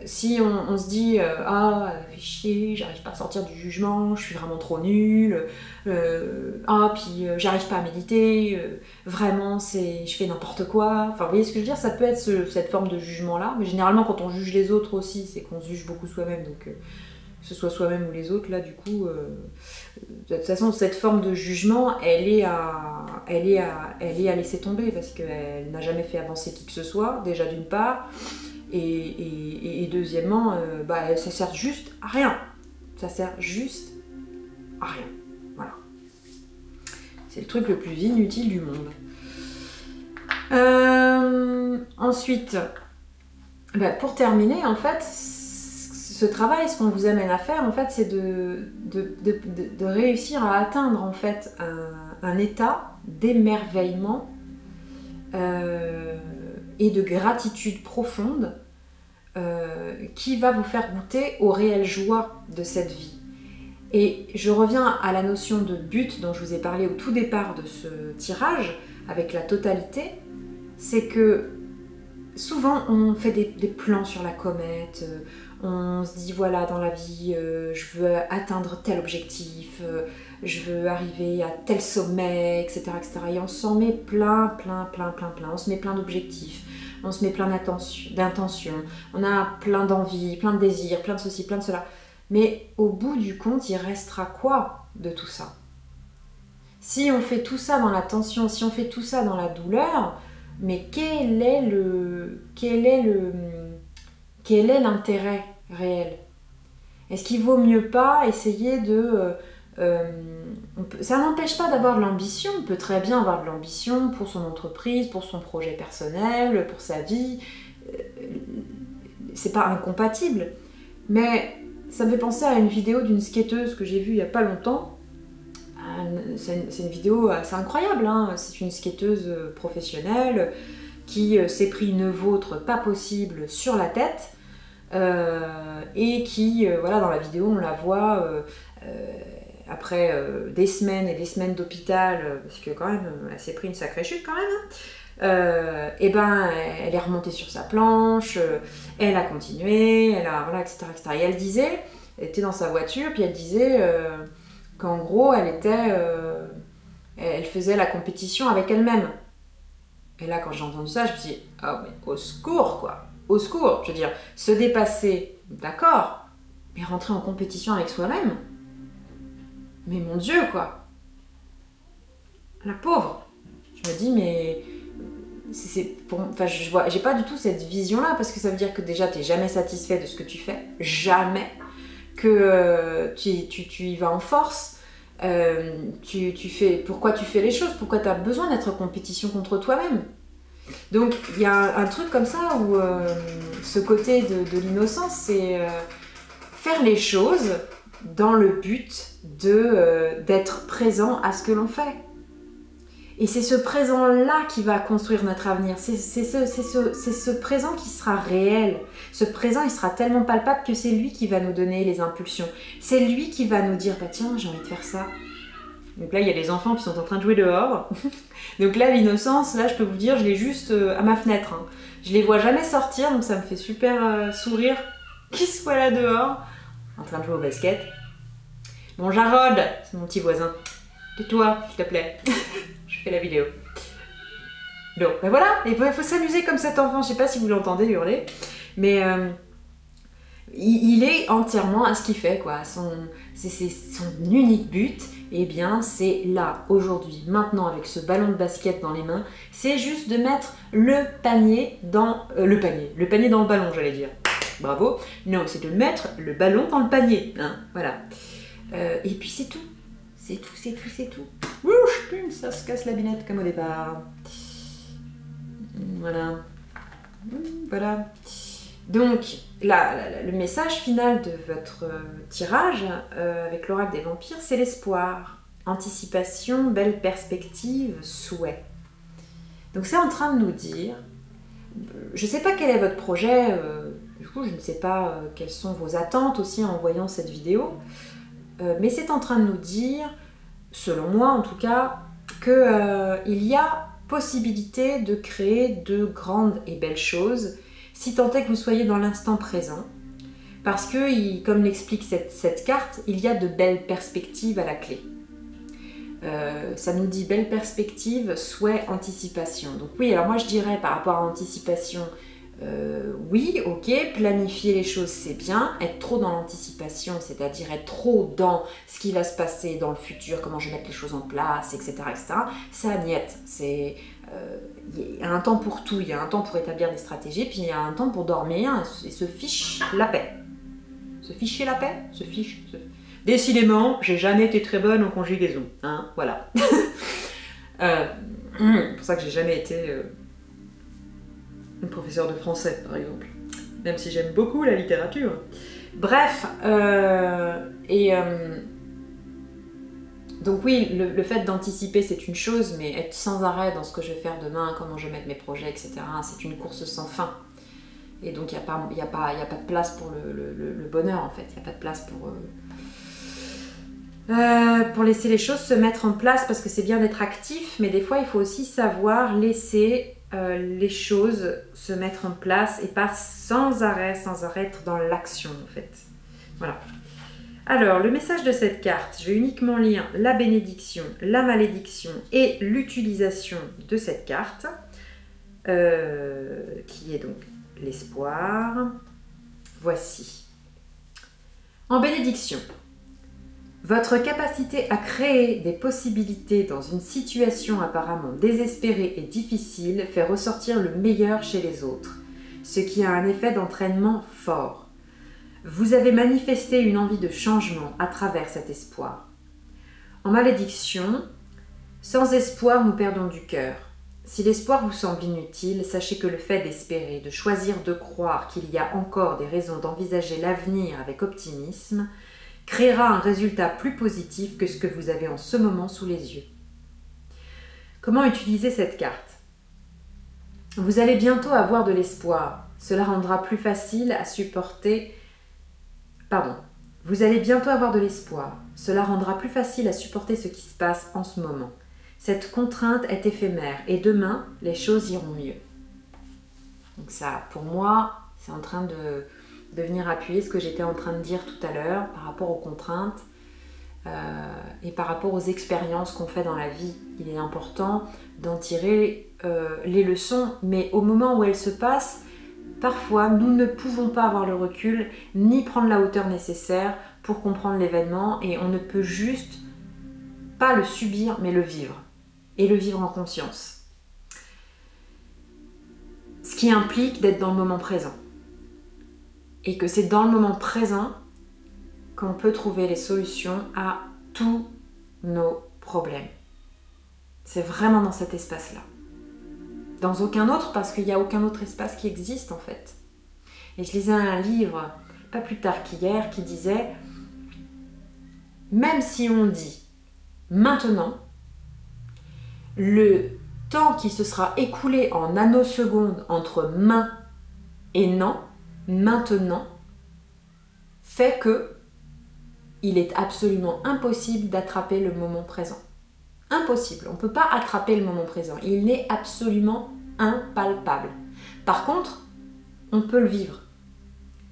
si on se dit ah, fait chier, j'arrive pas à sortir du jugement, je suis vraiment trop nulle, puis j'arrive pas à méditer, vraiment je fais n'importe quoi. Enfin, vous voyez ce que je veux dire? Ça peut être cette forme de jugement-là, mais généralement quand on juge les autres aussi, c'est qu'on se juge beaucoup soi-même, donc que ce soit soi-même ou les autres, là du coup, de toute façon, cette forme de jugement, elle est à laisser tomber parce qu'elle n'a jamais fait avancer qui que ce soit, déjà d'une part, et deuxièmement, ça sert juste à rien. Ça sert juste à rien. Voilà. C'est le truc le plus inutile du monde. Ensuite, pour terminer, en fait, ce travail, ce qu'on vous amène à faire, en fait, c'est de réussir à atteindre en fait un état d'émerveillement et de gratitude profonde qui va vous faire goûter aux réelles joies de cette vie. Et je reviens à la notion de but dont je vous ai parlé au tout départ de ce tirage, avec la totalité, c'est que souvent on fait des plans sur la comète, on se dit voilà dans la vie je veux atteindre tel objectif, je veux arriver à tel sommet, etc. Et on s'en met plein, on se met plein d'objectifs, on se met plein d'intentions, on a plein d'envies, plein de désirs, plein de ceci, plein de cela. Mais au bout du compte, il restera quoi de tout ça? Si on fait tout ça dans la tension, si on fait tout ça dans la douleur, mais quel est l'intérêt réel? Est-ce qu'il vaut mieux pas essayer de... ça n'empêche pas d'avoir de l'ambition, on peut très bien avoir de l'ambition pour son entreprise, pour son projet personnel, pour sa vie. C'est pas incompatible. Mais ça me fait penser à une vidéo d'une skateuse que j'ai vue il y a pas longtemps. C'est une vidéo assez incroyable, hein. C'est une skateuse professionnelle qui s'est pris une vautre pas possible sur la tête et qui, voilà, dans la vidéo, on la voit après des semaines et des semaines d'hôpital, parce que quand même, elle s'est pris une sacrée chute quand même, et ben, elle est remontée sur sa planche, elle a continué, voilà, etc., etc. Et elle disait, elle était dans sa voiture, puis elle disait qu'en gros, elle faisait la compétition avec elle-même. Et là, quand j'ai entendu ça, je me suis dit, ah, mais au secours, quoi. Au secours. Je veux dire, se dépasser, d'accord, mais rentrer en compétition avec soi-même, mais mon Dieu, quoi. La pauvre. Je me dis, mais... j'ai pas du tout cette vision-là, parce que ça veut dire que déjà, t'es jamais satisfait de ce que tu fais. Jamais. Que tu y vas en force, pourquoi tu fais les choses, pourquoi tu as besoin d'être en compétition contre toi-même. Donc il y a un truc comme ça où ce côté de l'innocence, faire les choses dans le but d'être présent à ce que l'on fait. Et c'est ce présent-là qui va construire notre avenir. C'est ce présent qui sera réel. Ce présent, il sera tellement palpable que c'est lui qui va nous donner les impulsions. C'est lui qui va nous dire, bah tiens, j'ai envie de faire ça. Donc là, il y a les enfants qui sont en train de jouer dehors. Donc là, l'innocence, là, je peux vous dire, je l'ai juste à ma fenêtre. Hein. Je les vois jamais sortir, donc ça me fait super sourire qu'ils soient là dehors, en train de jouer au basket. Bon, Jarod, c'est mon petit voisin. Tais-toi, s'il te plaît. Je fais la vidéo. Donc, ben voilà, il faut s'amuser comme cet enfant. Je sais pas si vous l'entendez hurler, mais il est entièrement à ce qu'il fait, quoi. C'est son unique but, et bien, c'est là, aujourd'hui, maintenant, avec ce ballon de basket dans les mains, c'est juste de mettre le panier dans le panier dans le ballon, j'allais dire. Bravo. Non, c'est de mettre le ballon dans le panier, hein, voilà. Et puis c'est tout. C'est tout, c'est tout, c'est tout. Ouh, pum, ça se casse la binette comme au départ. Voilà. Voilà. Donc, là, le message final de votre tirage avec l'oracle des vampires, c'est l'espoir. Anticipation, belle perspective, souhait. Donc c'est en train de nous dire, je ne sais pas quel est votre projet, du coup je ne sais pas quelles sont vos attentes aussi en voyant cette vidéo, mais c'est en train de nous dire, selon moi en tout cas, qu'il y a possibilité de créer de grandes et belles choses, si tant est que vous soyez dans l'instant présent. Parce que, comme l'explique cette carte, il y a de belles perspectives à la clé. Ça nous dit belle perspective, souhait, anticipation. Donc oui, alors moi je dirais par rapport à anticipation, oui, ok, planifier les choses c'est bien, être trop dans l'anticipation, c'est-à-dire être trop dans ce qui va se passer dans le futur, comment je vais mettre les choses en place, etc. Ça niette, il y a un temps pour tout, il y a un temps pour établir des stratégies, puis il y a un temps pour dormir et se fiche la paix. Se ficher la paix? Se fiche. Décidément, j'ai jamais été très bonne en conjugaison, hein, voilà. C'est pour ça que j'ai jamais été une professeure de français, par exemple. Même si j'aime beaucoup la littérature. Bref, donc oui, le fait d'anticiper c'est une chose, mais être sans arrêt dans ce que je vais faire demain, comment je vais mettre mes projets, etc., c'est une course sans fin. Et donc il n'y a pas de place pour le bonheur en fait, il n'y a pas de place pour laisser les choses se mettre en place, parce que c'est bien d'être actif, mais des fois il faut aussi savoir laisser les choses se mettre en place et pas sans arrêt être dans l'action en fait. Voilà. Alors, le message de cette carte, je vais uniquement lire la bénédiction, la malédiction et l'utilisation de cette carte, qui est donc l'espoir. Voici. En bénédiction, votre capacité à créer des possibilités dans une situation apparemment désespérée et difficile fait ressortir le meilleur chez les autres, ce qui a un effet d'entraînement fort. Vous avez manifesté une envie de changement à travers cet espoir. En malédiction, sans espoir nous perdons du cœur. Si l'espoir vous semble inutile, sachez que le fait d'espérer, de choisir de croire qu'il y a encore des raisons d'envisager l'avenir avec optimisme, créera un résultat plus positif que ce que vous avez en ce moment sous les yeux. Comment utiliser cette carte? Vous allez bientôt avoir de l'espoir. Cela rendra plus facile à supporter... Vous allez bientôt avoir de l'espoir. Cela rendra plus facile à supporter ce qui se passe en ce moment. Cette contrainte est éphémère et demain, les choses iront mieux. Donc ça, pour moi, c'est en train de venir appuyer ce que j'étais en train de dire tout à l'heure par rapport aux contraintes et par rapport aux expériences qu'on fait dans la vie. Il est important d'en tirer les leçons, mais au moment où elles se passent, parfois, nous ne pouvons pas avoir le recul ni prendre la hauteur nécessaire pour comprendre l'événement, et on ne peut juste pas le subir, mais le vivre. Et le vivre en conscience. Ce qui implique d'être dans le moment présent. Et que c'est dans le moment présent qu'on peut trouver les solutions à tous nos problèmes. C'est vraiment dans cet espace-là. Dans aucun autre, parce qu'il n'y a aucun autre espace qui existe en fait. Et je lisais un livre, pas plus tard qu'hier, qui disait « Même si on dit maintenant, le temps qui se sera écoulé en nanosecondes entre main et non, maintenant, fait que il est absolument impossible d'attraper le moment présent. Impossible, on ne peut pas attraper le moment présent. Il est absolument impalpable. Par contre, on peut le vivre.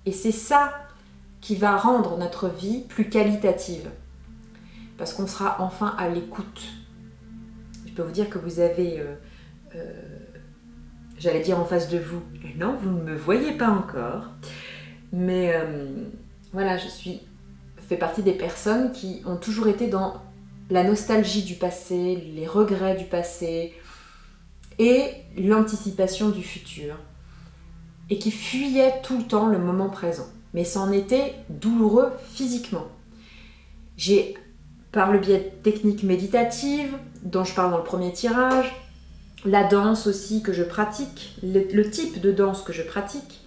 Et c'est ça qui va rendre notre vie plus qualitative. Parce qu'on sera enfin à l'écoute. Je peux vous dire que vous avez, j'allais dire en face de vous, et non, vous ne me voyez pas encore, mais voilà, fais partie des personnes qui ont toujours été dans la nostalgie du passé, les regrets du passé et l'anticipation du futur, et qui fuyaient tout le temps le moment présent. Mais c'en était douloureux physiquement. J'ai, par le biais de techniques méditatives, dont je parle dans le premier tirage, la danse aussi que je pratique, le type de danse que je pratique,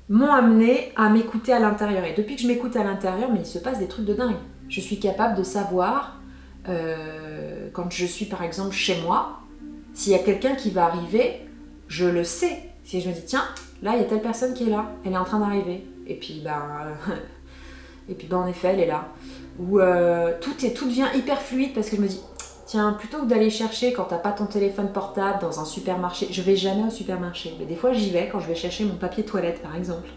m'ont amené à m'écouter à l'intérieur. Et depuis que je m'écoute à l'intérieur, mais il se passe des trucs de dingue. Je suis capable de savoir, quand je suis par exemple chez moi, s'il y a quelqu'un qui va arriver, je le sais. Si je me dis, tiens, là il y a telle personne qui est là, elle est en train d'arriver. Et puis en effet, elle est là. Ou tout devient hyper fluide parce que je me dis, tiens, plutôt que d'aller chercher quand t'as pas ton téléphone portable dans un supermarché, je vais jamais au supermarché, mais des fois j'y vais quand je vais chercher mon papier toilette par exemple.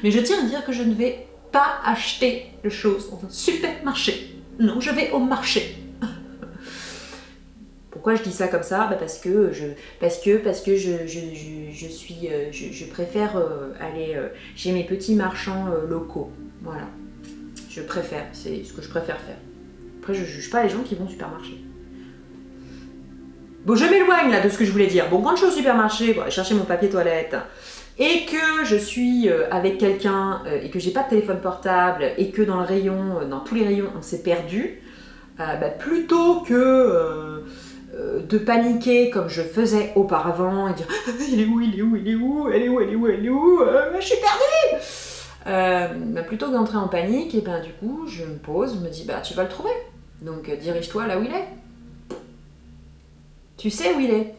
Mais je tiens à dire que je ne vais pas acheter de choses dans un supermarché. Non, je vais au marché. Pourquoi je dis ça comme ça? Parce que je préfère aller chez mes petits marchands locaux. Voilà. Je préfère, c'est ce que je préfère faire. Après, je juge pas les gens qui vont au supermarché. Bon, je m'éloigne là de ce que je voulais dire. Bon, quand je suis au supermarché pour aller chercher mon papier toilette et que je suis avec quelqu'un et que j'ai pas de téléphone portable et que dans le rayon, dans tous les rayons, on s'est perdu, plutôt que de paniquer comme je faisais auparavant et dire il est où, il est où, il est où, elle est où, elle est où, elle est où, je suis perdue. Plutôt que d'entrer en panique, et du coup je me pose, je me dis tu vas le trouver, donc dirige-toi là où il est. Tu sais où il est.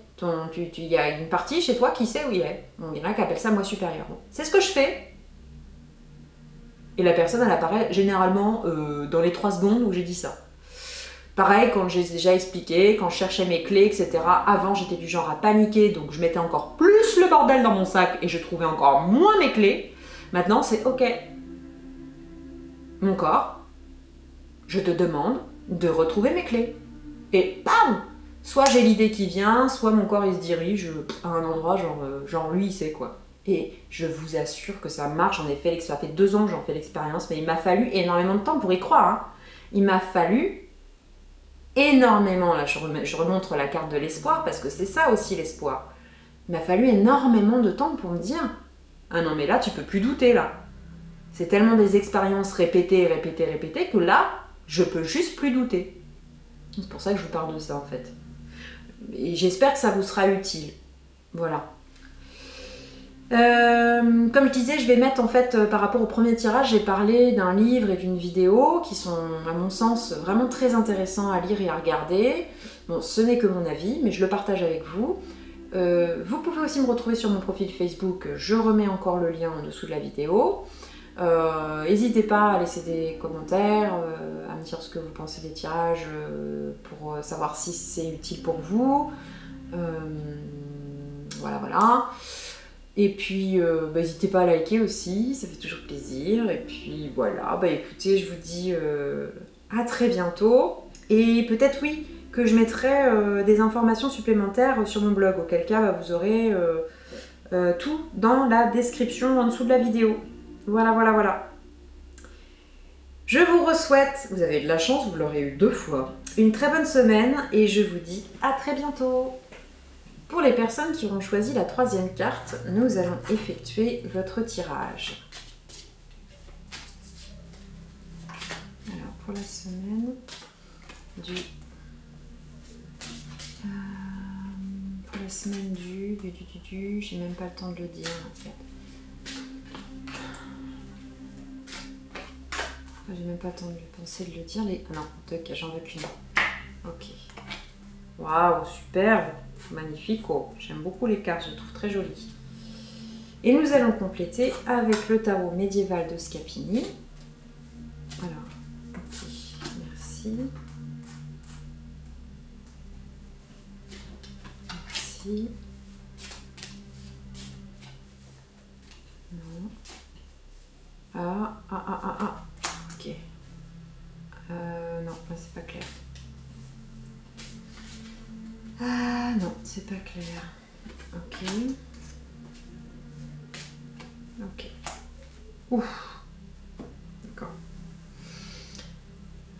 Il y a une partie chez toi qui sait où il est. Bon, il y en a qui appellent ça moi supérieur. Bon, c'est ce que je fais. Et la personne, elle apparaît généralement dans les 3 secondes où j'ai dit ça. Pareil, quand j'ai déjà expliqué, quand je cherchais mes clés, etc. Avant, j'étais du genre à paniquer, donc je mettais encore plus le bordel dans mon sac et je trouvais encore moins mes clés. Maintenant, c'est ok. Mon corps, je te demande de retrouver mes clés. Et bam! Soit j'ai l'idée qui vient, soit mon corps il se dirige à un endroit genre lui il sait quoi. Et je vous assure que ça marche, j'en ai fait l'expérience, ça fait 2 ans que j'en fais l'expérience, mais il m'a fallu énormément de temps pour y croire. Hein. Il m'a fallu énormément, là je remontre la carte de l'espoir, parce que c'est ça aussi l'espoir. Il m'a fallu énormément de temps pour me dire, ah non mais là tu peux plus douter là. C'est tellement des expériences répétées, répétées, répétées, que là, je peux juste plus douter. C'est pour ça que je vous parle de ça en fait. Et j'espère que ça vous sera utile. Voilà. Comme je disais, je vais mettre en fait, par rapport au premier tirage, j'ai parlé d'un livre et d'une vidéo qui sont, à mon sens, vraiment très intéressants à lire et à regarder. Bon, ce n'est que mon avis, mais je le partage avec vous. Vous pouvez aussi me retrouver sur mon profil Facebook, je remets encore le lien en dessous de la vidéo. N'hésitez pas à laisser des commentaires, à me dire ce que vous pensez des tirages pour savoir si c'est utile pour vous. Voilà. Et puis, n'hésitez pas à liker aussi, ça fait toujours plaisir. Et puis voilà, écoutez, je vous dis à très bientôt. Et peut-être oui, que je mettrai des informations supplémentaires sur mon blog, auquel cas vous aurez tout dans la description en dessous de la vidéo. Voilà. Je vous souhaite, vous avez de la chance, vous l'aurez eu 2 fois, une très bonne semaine et je vous dis à très bientôt. Pour les personnes qui auront choisi la 3e carte, nous allons effectuer votre tirage. Alors, pour la semaine du... pour la semaine du... j'ai même pas le temps de le dire en fait. j'ai même pas le temps de penser de le dire. Ah non, j'en veux qu'une. Ok. Waouh, superbe, magnifique. Oh, j'aime beaucoup les cartes, je les trouve très jolies. Et nous allons compléter avec le tarot médiéval de Scapini. Alors, ok, merci. Merci. Non. Ah. Ok. Non, là c'est pas clair. Ah non, c'est pas clair. Ok. Ok. Ouf. D'accord.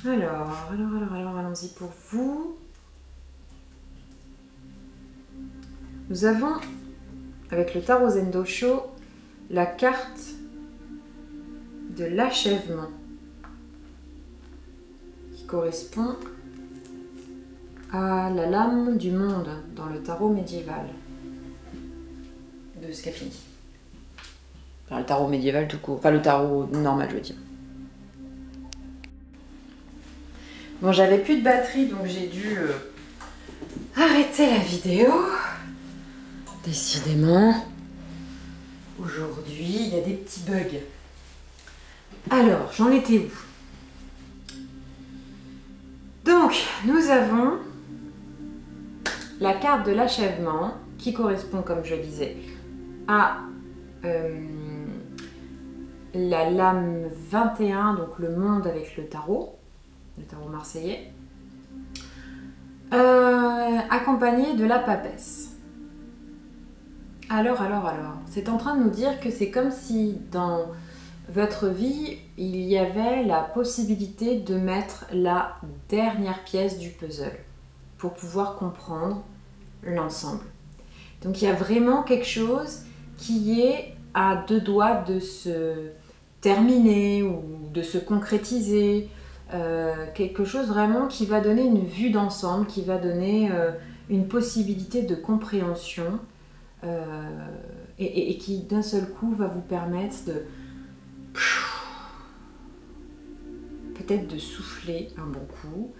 Alors, allons-y pour vous. Nous avons, avec le tarot Zendosho, la carte de l'achèvement qui correspond à la lame du monde dans le tarot médiéval de Scapini. Enfin, le tarot médiéval tout court, enfin le tarot normal je veux dire. Bon, j'avais plus de batterie donc j'ai dû arrêter la vidéo. Décidément, aujourd'hui il y a des petits bugs. Alors, j'en étais où? Donc, nous avons la carte de l'achèvement qui correspond, comme je disais, à la lame 21, donc le monde avec le tarot marseillais, accompagné de la papesse. Alors, c'est en train de nous dire que c'est comme si dans votre vie, il y avait la possibilité de mettre la dernière pièce du puzzle pour pouvoir comprendre l'ensemble. Donc il y a vraiment quelque chose qui est à deux doigts de se terminer ou de se concrétiser, quelque chose vraiment qui va donner une vue d'ensemble, qui va donner une possibilité de compréhension et qui d'un seul coup va vous permettre de peut-être de souffler un bon coup,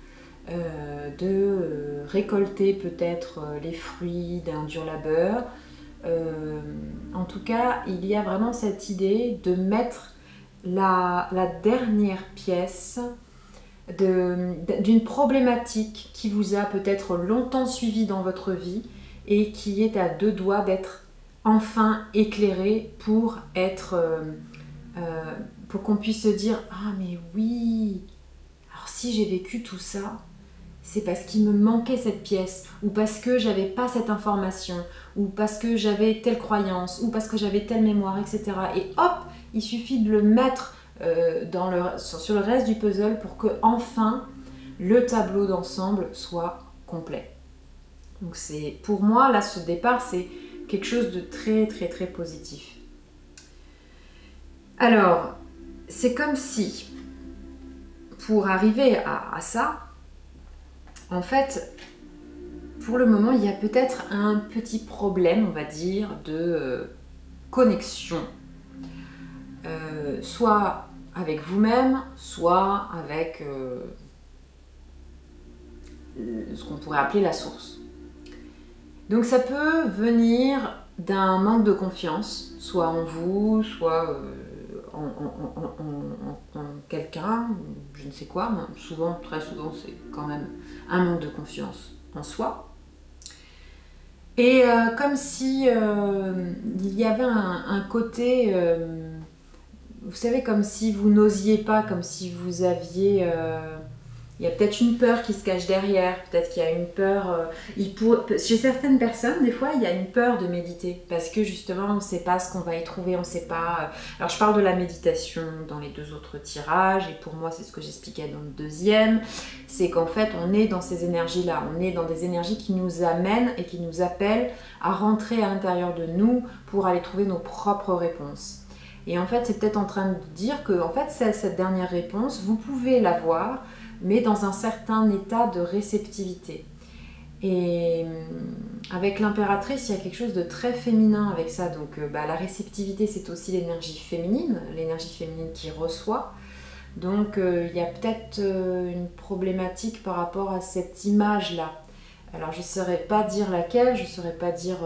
de récolter peut-être les fruits d'un dur labeur. En tout cas, il y a vraiment cette idée de mettre la dernière pièce d'une problématique qui vous a peut-être longtemps suivi dans votre vie et qui est à deux doigts d'être enfin éclairée pour être... pour qu'on puisse se dire « Ah mais oui, alors si j'ai vécu tout ça, c'est parce qu'il me manquait cette pièce, ou parce que j'avais pas cette information, ou parce que j'avais telle croyance, ou parce que j'avais telle mémoire, etc. » Et hop, il suffit de le mettre sur le reste du puzzle pour que enfin le tableau d'ensemble soit complet. Donc c'est, pour moi, là, ce départ, c'est quelque chose de très très très positif. Alors, c'est comme si, pour arriver à ça, en fait, pour le moment, il y a peut-être un petit problème, on va dire, de connexion. Soit avec vous-même, soit avec ce qu'on pourrait appeler la source. Donc ça peut venir d'un manque de confiance, soit en vous, soit en quelqu'un, je ne sais quoi, mais souvent, très souvent, c'est quand même un manque de confiance en soi. Et comme si il y avait un côté, vous savez, comme si vous n'osiez pas, comme si vous aviez... il y a peut-être une peur qui se cache derrière, peut-être qu'il y a une peur... Chez certaines personnes, des fois, il y a une peur de méditer, parce que justement, on ne sait pas ce qu'on va y trouver, on ne sait pas... Alors, je parle de la méditation dans les deux autres tirages, et pour moi, c'est ce que j'expliquais dans le deuxième, c'est qu'en fait, on est dans ces énergies-là, on est dans des énergies qui nous amènent et qui nous appellent à rentrer à l'intérieur de nous pour aller trouver nos propres réponses. Et en fait, c'est peut-être en train de dire que en fait, cette dernière réponse, vous pouvez l'avoir, mais dans un certain état de réceptivité. Et avec l'impératrice, il y a quelque chose de très féminin avec ça. Donc la réceptivité, c'est aussi l'énergie féminine qui reçoit. Donc il y a peut-être une problématique par rapport à cette image-là. Alors je ne saurais pas dire laquelle, je ne saurais pas dire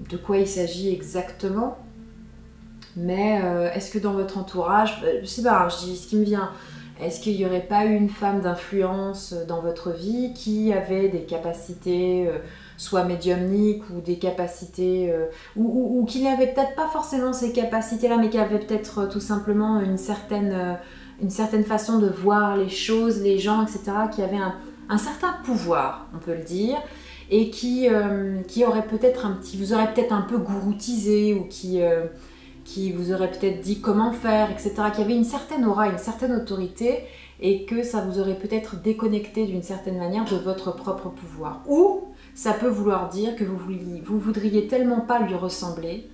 de quoi il s'agit exactement. Mais est-ce que dans votre entourage, je sais pas, je dis ce qui me vient, est-ce qu'il n'y aurait pas eu une femme d'influence dans votre vie qui avait des capacités soit médiumniques ou des capacités, ou qui n'avait peut-être pas forcément ces capacités-là, mais qui avait peut-être tout simplement une certaine façon de voir les choses, les gens, etc., qui avait un certain pouvoir, on peut le dire, et qui aurait peut-être vous aurait peut-être un peu gouroutisé, ou qui vous aurait peut-être dit comment faire, etc., qui avait une certaine aura, une certaine autorité, et que ça vous aurait peut-être déconnecté d'une certaine manière de votre propre pouvoir. Ou ça peut vouloir dire que vous voudriez tellement pas lui ressembler,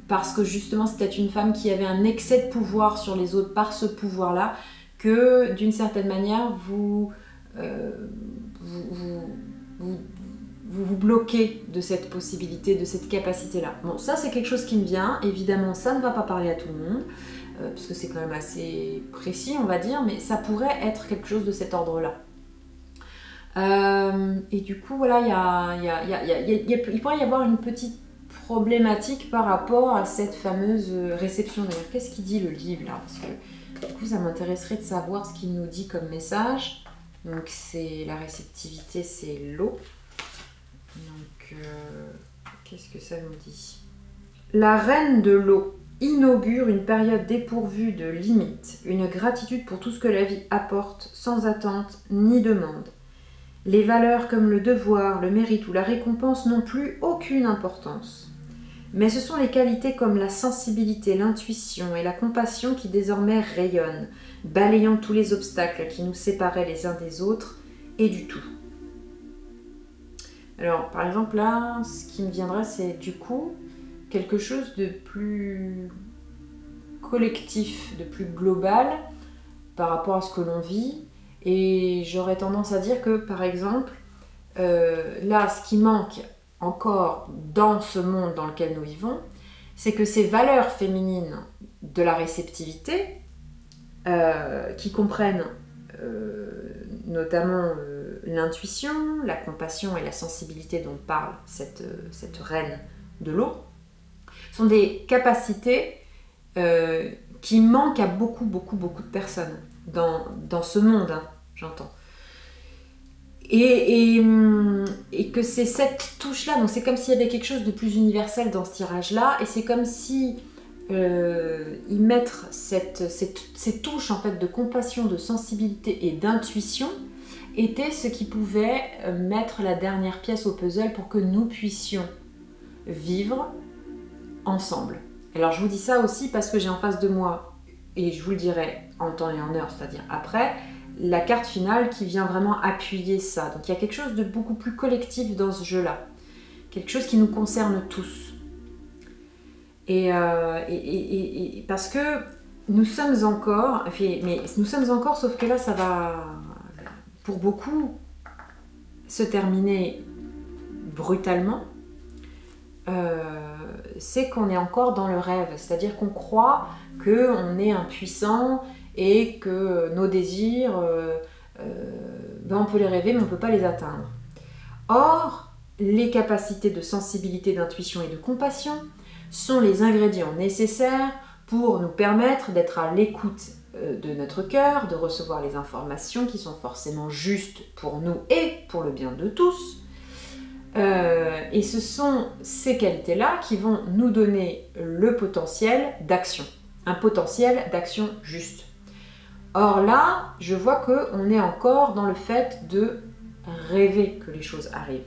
parce que justement c'est peut-être une femme qui avait un excès de pouvoir sur les autres par ce pouvoir-là, que d'une certaine manière vous bloquez de cette possibilité, de cette capacité-là. Bon, ça c'est quelque chose qui me vient, évidemment ça ne va pas parler à tout le monde, parce que c'est quand même assez précis on va dire, mais ça pourrait être quelque chose de cet ordre-là. Et du coup voilà, il pourrait y avoir une petite problématique par rapport à cette fameuse réception. D'ailleurs, qu'est-ce qu'il dit le livre là? Parce que du coup ça m'intéresserait de savoir ce qu'il nous dit comme message. Donc c'est la réceptivité, c'est l'eau. Donc qu'est-ce que ça nous dit? La reine de l'eau inaugure une période dépourvue de limites, une gratitude pour tout ce que la vie apporte, sans attente ni demande. Les valeurs comme le devoir, le mérite ou la récompense n'ont plus aucune importance. Mais ce sont les qualités comme la sensibilité, l'intuition et la compassion qui désormais rayonnent, balayant tous les obstacles qui nous séparaient les uns des autres et du tout. Alors, par exemple, là, ce qui me viendrait, c'est du coup quelque chose de plus collectif, de plus global par rapport à ce que l'on vit. Et j'aurais tendance à dire que, par exemple, là, ce qui manque encore dans ce monde dans lequel nous vivons, c'est que ces valeurs féminines de la réceptivité, qui comprennent notamment l'intuition, la compassion et la sensibilité dont parle cette reine de l'eau, sont des capacités qui manquent à beaucoup de personnes dans ce monde, hein, j'entends. Et que c'est cette touche-là, donc c'est comme s'il y avait quelque chose de plus universel dans ce tirage-là, et c'est comme si ils mettent ces touches en fait de compassion, de sensibilité et d'intuition étaient ce qui pouvait mettre la dernière pièce au puzzle pour que nous puissions vivre ensemble. Alors je vous dis ça aussi parce que j'ai en face de moi, et je vous le dirai en temps et en heure, c'est-à-dire après, la carte finale qui vient vraiment appuyer ça. Donc il y a quelque chose de beaucoup plus collectif dans ce jeu-là. Quelque chose qui nous concerne tous. Et parce que nous sommes encore, mais nous sommes encore, sauf que là ça va, pour beaucoup, se terminer brutalement. C'est qu'on est encore dans le rêve, c'est-à-dire qu'on croit qu'on est impuissant et que nos désirs, on peut les rêver mais on ne peut pas les atteindre. Or, les capacités de sensibilité, d'intuition et de compassion sont les ingrédients nécessaires pour nous permettre d'être à l'écoute de notre cœur, de recevoir les informations qui sont forcément justes pour nous et pour le bien de tous. Et ce sont ces qualités-là qui vont nous donner le potentiel d'action, un potentiel d'action juste. Or là, je vois qu'on est encore dans le fait de rêver que les choses arrivent.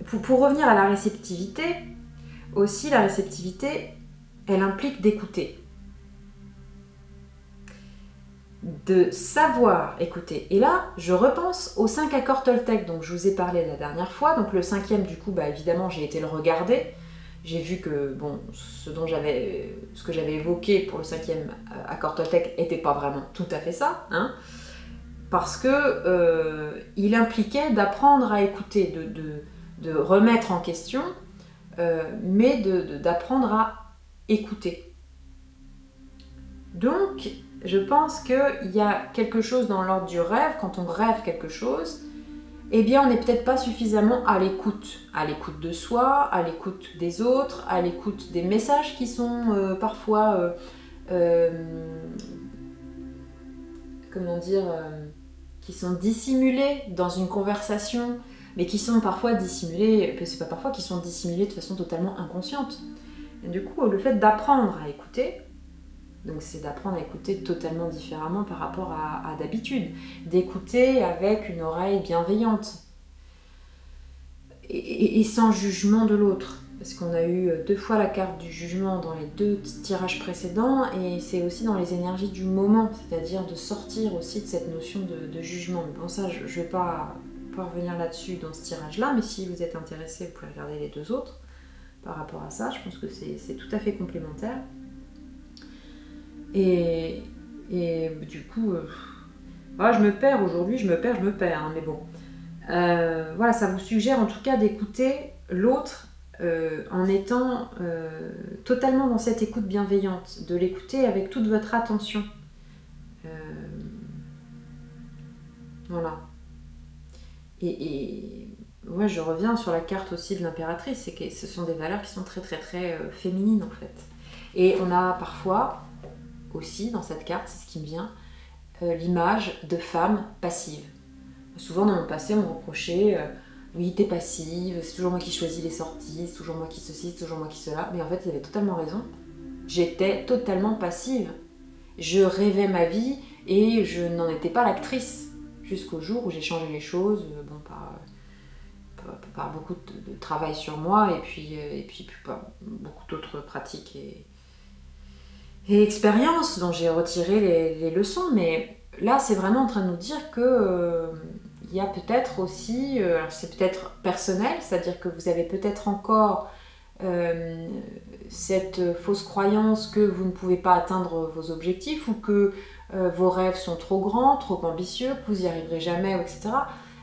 Pour revenir à la réceptivité, aussi la réceptivité, elle implique d'écouter. De savoir écouter. Et là, je repense aux 5 accords Toltec dont je vous ai parlé la dernière fois. Donc le 5e, du coup, évidemment, j'ai été le regarder. J'ai vu que ce que j'avais évoqué pour le 5e accord Toltec n'était pas vraiment tout à fait ça, hein, parce que il impliquait d'apprendre à écouter, de remettre en question mais d'apprendre à écouter. Donc, je pense qu'il y a quelque chose dans l'ordre du rêve, quand on rêve quelque chose, eh bien on n'est peut-être pas suffisamment à l'écoute de soi, à l'écoute des autres, à l'écoute des messages qui sont parfois, comment dire, qui sont dissimulés dans une conversation, mais qui sont parfois dissimulés, c'est pas parfois, qui sont dissimulés de façon totalement inconsciente. Et du coup, le fait d'apprendre à écouter, donc c'est d'apprendre à écouter totalement différemment par rapport à d'habitude, d'écouter avec une oreille bienveillante et sans jugement de l'autre. Parce qu'on a eu 2 fois la carte du jugement dans les 2 tirages précédents, et c'est aussi dans les énergies du moment, c'est-à-dire de sortir aussi de cette notion de jugement. Bon, ça, je ne vais pas revenir là-dessus dans ce tirage-là, mais si vous êtes intéressé, vous pouvez regarder les 2 autres par rapport à ça. Je pense que c'est tout à fait complémentaire. Et du coup, voilà, je me perds aujourd'hui, je me perds, hein, mais bon. Voilà, ça vous suggère en tout cas d'écouter l'autre en étant totalement dans cette écoute bienveillante, de l'écouter avec toute votre attention. Voilà. Et ouais, je reviens sur la carte aussi de l'impératrice, c'est que ce sont des valeurs qui sont très très très féminines en fait. Et on a parfois aussi dans cette carte, c'est ce qui me vient, l'image de femmes passives. Souvent dans mon passé, on me reprochait oui, t'es passive, c'est toujours moi qui choisis les sorties, c'est toujours moi qui ceci, c'est toujours moi qui cela. Mais en fait, ils avaient totalement raison. J'étais totalement passive. Je rêvais ma vie et je n'en étais pas l'actrice. Jusqu'au jour où j'ai changé les choses, bon, par beaucoup de travail sur moi et puis par beaucoup d'autres pratiques et expériences dont j'ai retiré les leçons. Mais là, c'est vraiment en train de nous dire que il y a peut-être aussi, c'est peut-être personnel, c'est-à-dire que vous avez peut-être encore cette fausse croyance que vous ne pouvez pas atteindre vos objectifs ou que vos rêves sont trop grands, trop ambitieux, que vous n'y arriverez jamais, etc.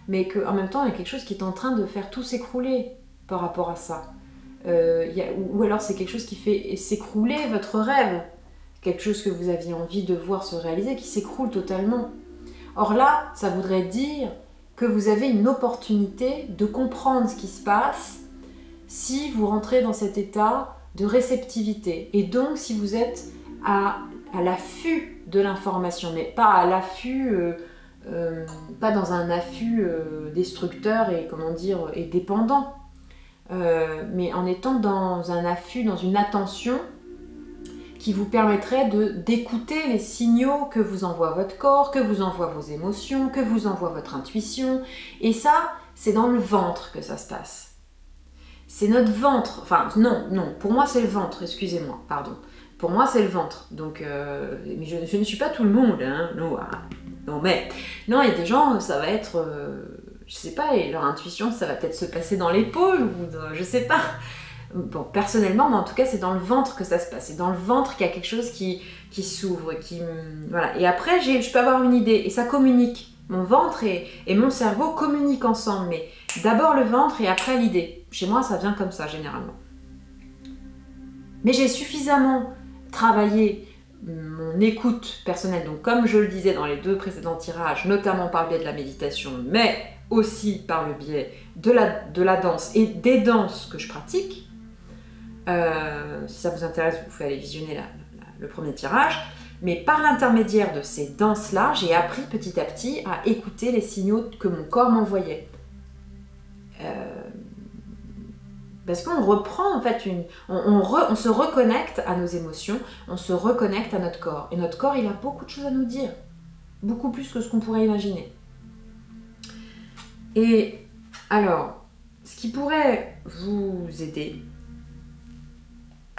Mais qu'en même temps, il y a quelque chose qui est en train de faire tout s'écrouler par rapport à ça. Ou alors c'est quelque chose qui fait s'écrouler votre rêve, quelque chose que vous aviez envie de voir se réaliser, qui s'écroule totalement. Or là, ça voudrait dire que vous avez une opportunité de comprendre ce qui se passe si vous rentrez dans cet état de réceptivité. Et donc, si vous êtes à l'affût de l'information, mais pas à l'affût, pas dans un affût destructeur et, comment dire, et dépendant, mais en étant dans un affût, dans une attention qui vous permettrait d'écouter les signaux que vous envoie votre corps, que vous envoient vos émotions, que vous envoie votre intuition. Et ça, c'est dans le ventre que ça se passe. C'est notre ventre, enfin non, pour moi c'est le ventre, excusez-moi, pardon. Pour moi c'est le ventre, donc mais je ne suis pas tout le monde, hein, non, mais non, il y a des gens, ça va être, je sais pas, et leur intuition, ça va peut-être se passer dans l'épaule, ou je sais pas. Bon, personnellement, mais en tout cas, c'est dans le ventre que ça se passe. C'est dans le ventre qu'il y a quelque chose qui s'ouvre, voilà. Et après, je peux avoir une idée, et ça communique. Mon ventre et mon cerveau communiquent ensemble, mais d'abord le ventre et après l'idée. Chez moi, ça vient comme ça, généralement. Mais j'ai suffisamment travaillé mon écoute personnelle, donc comme je le disais dans les 2 précédents tirages, notamment par le biais de la méditation, mais aussi par le biais de la danse et des danses que je pratique. Si ça vous intéresse, vous pouvez aller visionner le premier tirage. Mais par l'intermédiaire de ces danses-là, j'ai appris petit à petit à écouter les signaux que mon corps m'envoyait. Parce qu'on reprend en fait, on se reconnecte à nos émotions, on se reconnecte à notre corps. Et notre corps, il a beaucoup de choses à nous dire. Beaucoup plus que ce qu'on pourrait imaginer. Et alors, ce qui pourrait vous aider,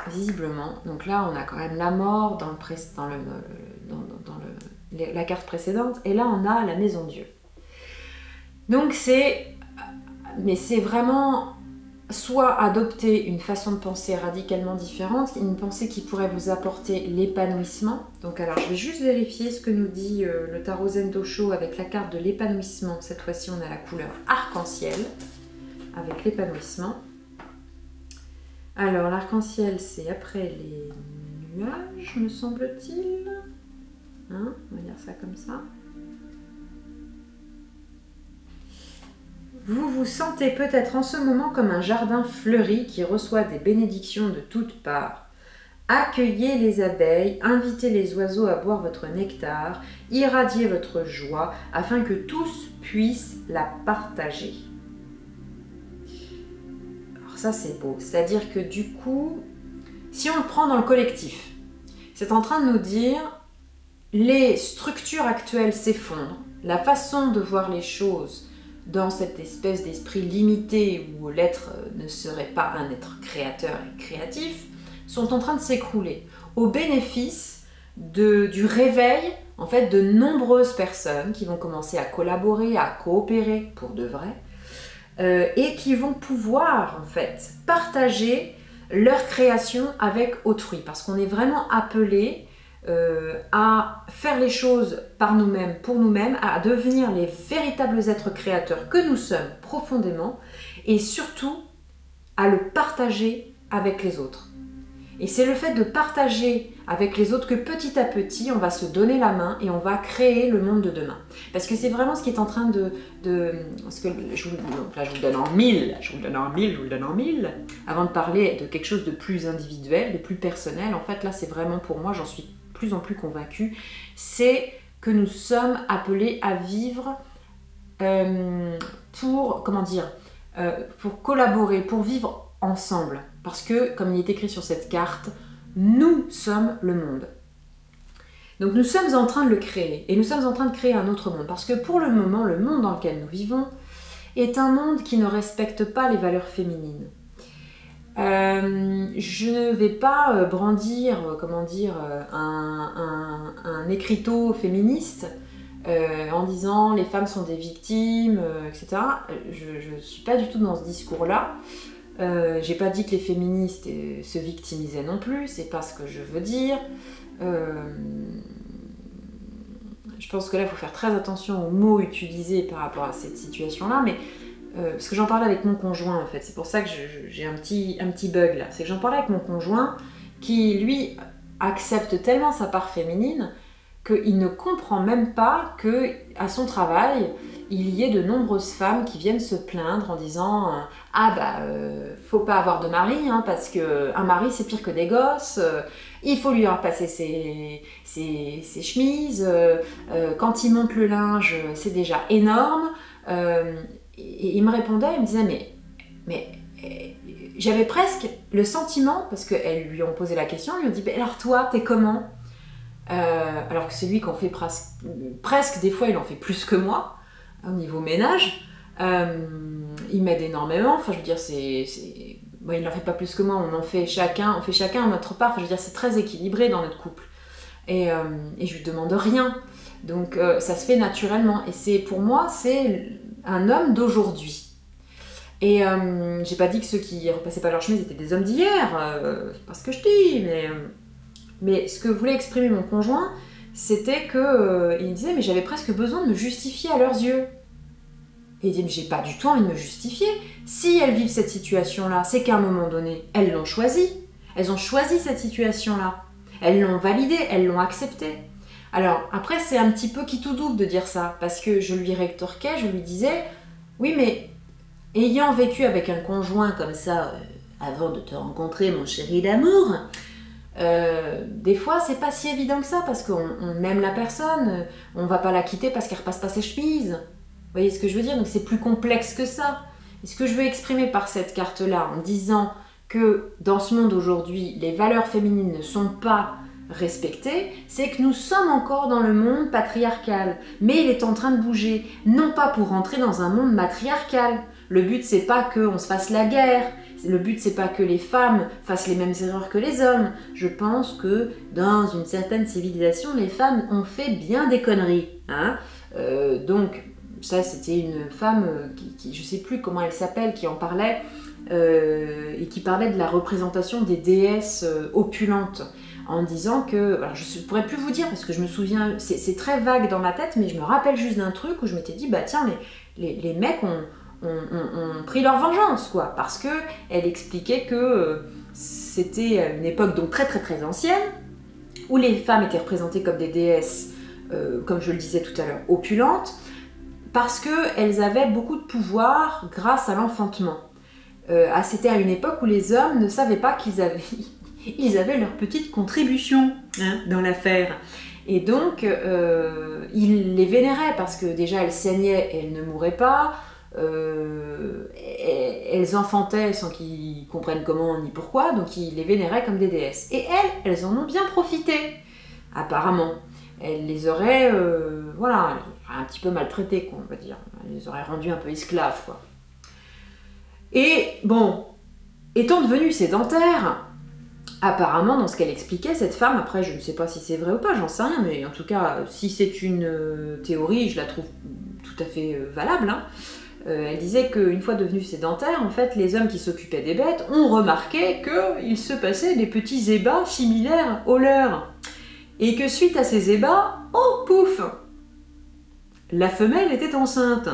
visiblement, donc là on a quand même la mort dans la carte précédente, et là on a la maison Dieu. Donc c'est vraiment soit adopter une façon de penser radicalement différente, une pensée qui pourrait vous apporter l'épanouissement. Donc alors je vais juste vérifier ce que nous dit le tarot Zen Tosho avec la carte de l'épanouissement. Cette fois-ci on a la couleur arc-en-ciel avec l'épanouissement. Alors, l'arc-en-ciel, c'est après les nuages, me semble-t-il. Hein, on va dire ça comme ça. Vous vous sentez peut-être en ce moment comme un jardin fleuri qui reçoit des bénédictions de toutes parts. Accueillez les abeilles, invitez les oiseaux à boire votre nectar, irradiez votre joie afin que tous puissent la partager. Alors ça c'est beau, c'est-à-dire que du coup, si on le prend dans le collectif, c'est en train de nous dire les structures actuelles s'effondrent, la façon de voir les choses dans cette espèce d'esprit limité où l'être ne serait pas un être créateur et créatif, sont en train de s'écrouler au bénéfice du réveil en fait, de nombreuses personnes qui vont commencer à collaborer, à coopérer pour de vrai et qui vont pouvoir en fait partager leur création avec autrui parce qu'on est vraiment appelé à faire les choses par nous-mêmes, pour nous-mêmes, à devenir les véritables êtres créateurs que nous sommes profondément et surtout à le partager avec les autres. Et c'est le fait de partager avec les autres que petit à petit, on va se donner la main et on va créer le monde de demain. Parce que c'est vraiment ce qui est en train parce que donc là, je vous le donne en mille, je vous le donne en mille, avant de parler de quelque chose de plus individuel, de plus personnel. En fait, là, c'est vraiment pour moi, j'en suis de plus en plus convaincue, c'est que nous sommes appelés à vivre pour collaborer, pour vivre ensemble. Parce que, comme il est écrit sur cette carte, nous sommes le monde. Donc nous sommes en train de le créer. Et nous sommes en train de créer un autre monde. Parce que pour le moment, le monde dans lequel nous vivons est un monde qui ne respecte pas les valeurs féminines. Je ne vais pas brandir, un écriteau féministe en disant les femmes sont des victimes, etc. Je ne suis pas du tout dans ce discours-là. J'ai pas dit que les féministes se victimisaient non plus, c'est pas ce que je veux dire. Je pense que là, il faut faire très attention aux mots utilisés par rapport à cette situation-là, mais parce que j'en parlais avec mon conjoint en fait, c'est pour ça que j'ai un petit bug là. C'est que j'en parlais avec mon conjoint qui, lui, accepte tellement sa part féminine qu'il ne comprend même pas qu'à son travail, il y ait de nombreuses femmes qui viennent se plaindre en disant faut pas avoir de mari, hein, parce qu'un mari c'est pire que des gosses, il faut lui repasser ses chemises, quand il monte le linge c'est déjà énorme. Et il me répondait, il me disait mais j'avais presque le sentiment, parce qu'elles lui ont posé la question, ils lui ont dit alors toi t'es comment? Alors que c'est lui qui en fait presque des fois il en fait plus que moi au niveau ménage. Il m'aide énormément, enfin je veux dire bon, il n'en fait pas plus que moi, on fait chacun à notre part, enfin, je veux dire c'est très équilibré dans notre couple et je lui demande rien, donc ça se fait naturellement et pour moi c'est un homme d'aujourd'hui. Et j'ai pas dit que ceux qui repassaient pas leur chemise étaient des hommes d'hier, c'est pas ce que je dis, mais ce que voulait exprimer mon conjoint, c'était que il disait mais j'avais presque besoin de me justifier à leurs yeux. Et il dit mais j'ai pas du tout envie de me justifier. Si elles vivent cette situation-là, c'est qu'à un moment donné, elles l'ont choisi. Elles ont choisi cette situation-là. Elles l'ont validée, elles l'ont acceptée. Alors après c'est un petit peu qui tout double de dire ça, parce que je lui rétorquais, je lui disais oui mais ayant vécu avec un conjoint comme ça avant de te rencontrer mon chéri d'amour, des fois c'est pas si évident que ça parce qu'on aime la personne, on va pas la quitter parce qu'elle repasse pas ses chemises. Vous voyez ce que je veux dire? Donc c'est plus complexe que ça. Et ce que je veux exprimer par cette carte-là en disant que dans ce monde aujourd'hui, les valeurs féminines ne sont pas respectées, c'est que nous sommes encore dans le monde patriarcal. Mais il est en train de bouger, non pas pour rentrer dans un monde matriarcal. Le but c'est pas qu'on se fasse la guerre, le but c'est pas que les femmes fassent les mêmes erreurs que les hommes. Je pense que dans une certaine civilisation, les femmes ont fait bien des conneries. Hein, donc ça c'était une femme qui je sais plus comment elle s'appelle, qui en parlait et qui parlait de la représentation des déesses opulentes en disant que, alors je ne pourrais plus vous dire parce que je me souviens, c'est très vague dans ma tête, mais je me rappelle juste d'un truc où je m'étais dit bah tiens les mecs ont pris leur vengeance quoi, parce que elle expliquait que c'était une époque donc très ancienne, où les femmes étaient représentées comme des déesses, comme je le disais tout à l'heure, opulentes, parce qu'elles avaient beaucoup de pouvoir grâce à l'enfantement. C'était à une époque où les hommes ne savaient pas qu'ils avaient, ils avaient leur petite contribution dans l'affaire. Et donc, ils les vénéraient parce que déjà elles saignaient et elles ne mouraient pas, elles enfantaient sans qu'ils comprennent comment ni pourquoi, donc ils les vénéraient comme des déesses. Et elles en ont bien profité, apparemment. Elles les auraient, voilà, un petit peu maltraitées, quoi, on va dire. Elles les auraient rendues un peu esclaves, quoi. Et bon, étant devenue sédentaire, apparemment, dans ce qu'elle expliquait, cette femme, après je ne sais pas si c'est vrai ou pas, j'en sais rien, mais en tout cas, si c'est une théorie, je la trouve tout à fait valable, hein. Elle disait qu'une fois devenue sédentaire, en fait, les hommes qui s'occupaient des bêtes ont remarqué qu'il se passait des petits ébats similaires aux leurs. Et que suite à ces ébats, oh pouf, la femelle était enceinte.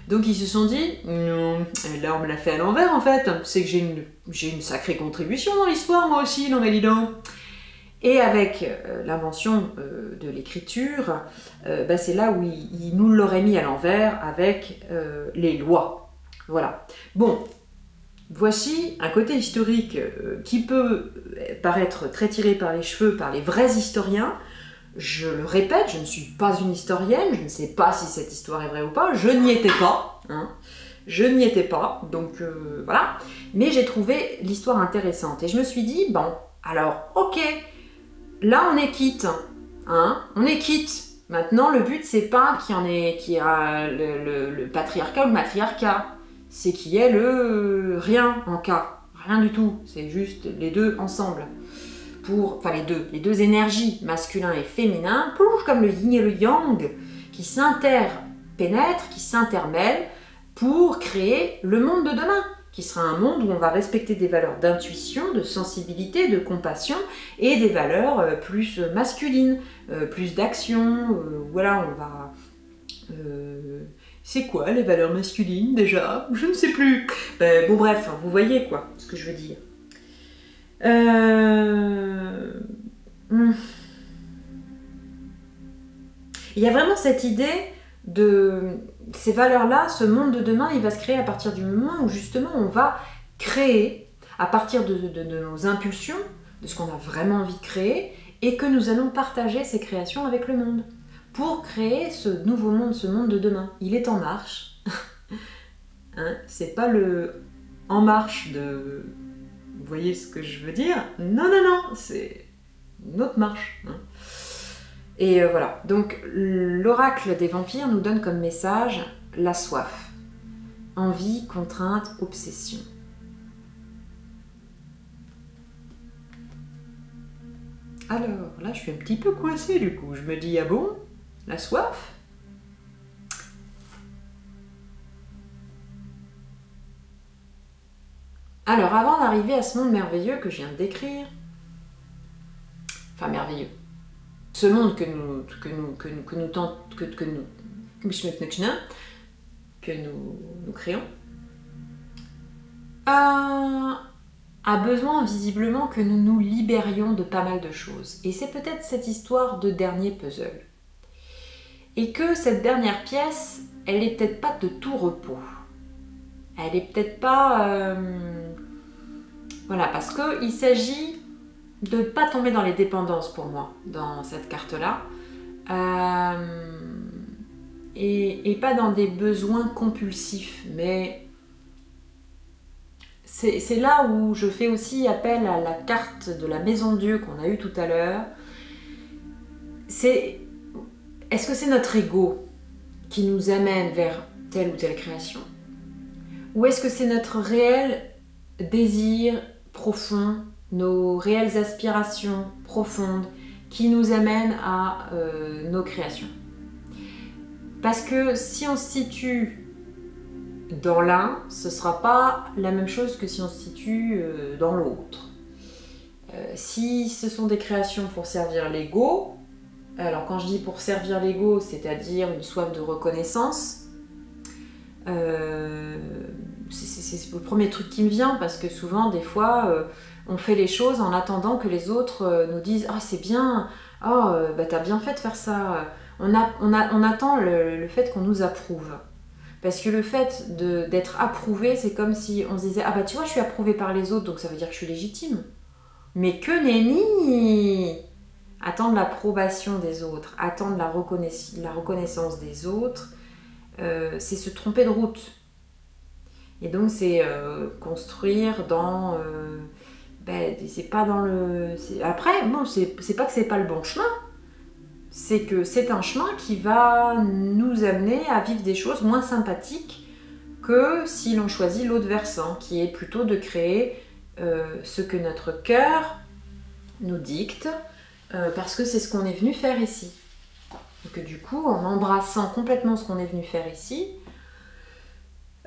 Donc ils se sont dit, non, là on me l'a fait à l'envers en fait, c'est que j'ai une sacrée contribution dans l'histoire moi aussi, non mais dis donc. Et avec l'invention de l'écriture, c'est là où il nous l'aurait mis à l'envers avec les lois. Voilà. Bon, voici un côté historique qui peut paraître très tiré par les cheveux par les vrais historiens. Je le répète, je ne suis pas une historienne, je ne sais pas si cette histoire est vraie ou pas, je n'y étais pas, hein. Je n'y étais pas, donc voilà. Mais j'ai trouvé l'histoire intéressante et je me suis dit, bon, alors, ok, là on est quitte, hein, on est quitte. Maintenant, le but, c'est pas qu'il y a le patriarcat ou le matriarcat, c'est qu'il y ait le rien en cas, rien du tout, c'est juste les deux ensemble. Enfin les deux énergies, masculin et féminin, comme le yin et le yang, qui s'interpénètrent, qui s'intermêlent pour créer le monde de demain, qui sera un monde où on va respecter des valeurs d'intuition, de sensibilité, de compassion, et des valeurs plus masculines, plus d'action, voilà, on va... c'est quoi les valeurs masculines déjà? Je ne sais plus. Bon bref, vous voyez quoi, ce que je veux dire. Il y a vraiment cette idée de ces valeurs-là, ce monde de demain, il va se créer à partir du moment où justement on va créer, à partir de nos impulsions, de ce qu'on a vraiment envie de créer, et que nous allons partager ces créations avec le monde, pour créer ce nouveau monde, ce monde de demain. Il est en marche. Hein, c'est pas le en marche de... Vous voyez ce que je veux dire? Non, non, non, c'est une autre marche. Hein. Et voilà, donc l'oracle des vampires nous donne comme message la soif. Envie, contrainte, obsession. Alors, là, je suis un petit peu coincée du coup. Je me dis, ah bon? La soif? Alors, avant d'arriver à ce monde merveilleux que je viens de décrire, enfin merveilleux, ce monde que nous créons, a besoin visiblement que nous nous libérions de pas mal de choses. Et c'est peut-être cette histoire de dernier puzzle. Et que cette dernière pièce, elle est peut-être pas de tout repos. Elle est peut-être pas... Voilà, parce qu'il s'agit de ne pas tomber dans les dépendances pour moi, dans cette carte-là. Et pas dans des besoins compulsifs, mais c'est là où je fais aussi appel à la carte de la Maison Dieu qu'on a eue tout à l'heure. Est-ce que c'est notre ego qui nous amène vers telle ou telle création? Ou est-ce que c'est notre réel désir profond, nos réelles aspirations profondes qui nous amènent à nos créations? Parce que si on se situe dans l'un, ce ne sera pas la même chose que si on se situe dans l'autre. Si ce sont des créations pour servir l'ego, alors quand je dis pour servir l'ego, c'est-à-dire une soif de reconnaissance, c'est le premier truc qui me vient, parce que souvent, des fois, on fait les choses en attendant que les autres nous disent « Ah, c'est bien, oh, bah, t'as bien fait de faire ça ». On attend le fait qu'on nous approuve. Parce que le fait d'être approuvé, c'est comme si on se disait « Ah bah tu vois, je suis approuvé par les autres, donc ça veut dire que je suis légitime ». Mais que nenni! Attendre l'approbation des autres, attendre la reconnaissance des autres, c'est se tromper de route. Et donc c'est construire dans... c'est pas dans le... Après, bon, c'est pas que c'est pas le bon chemin, c'est que c'est un chemin qui va nous amener à vivre des choses moins sympathiques que si l'on choisit l'autre versant, qui est plutôt de créer ce que notre cœur nous dicte, parce que c'est ce qu'on est venu faire ici. Et que du coup, en embrassant complètement ce qu'on est venu faire ici,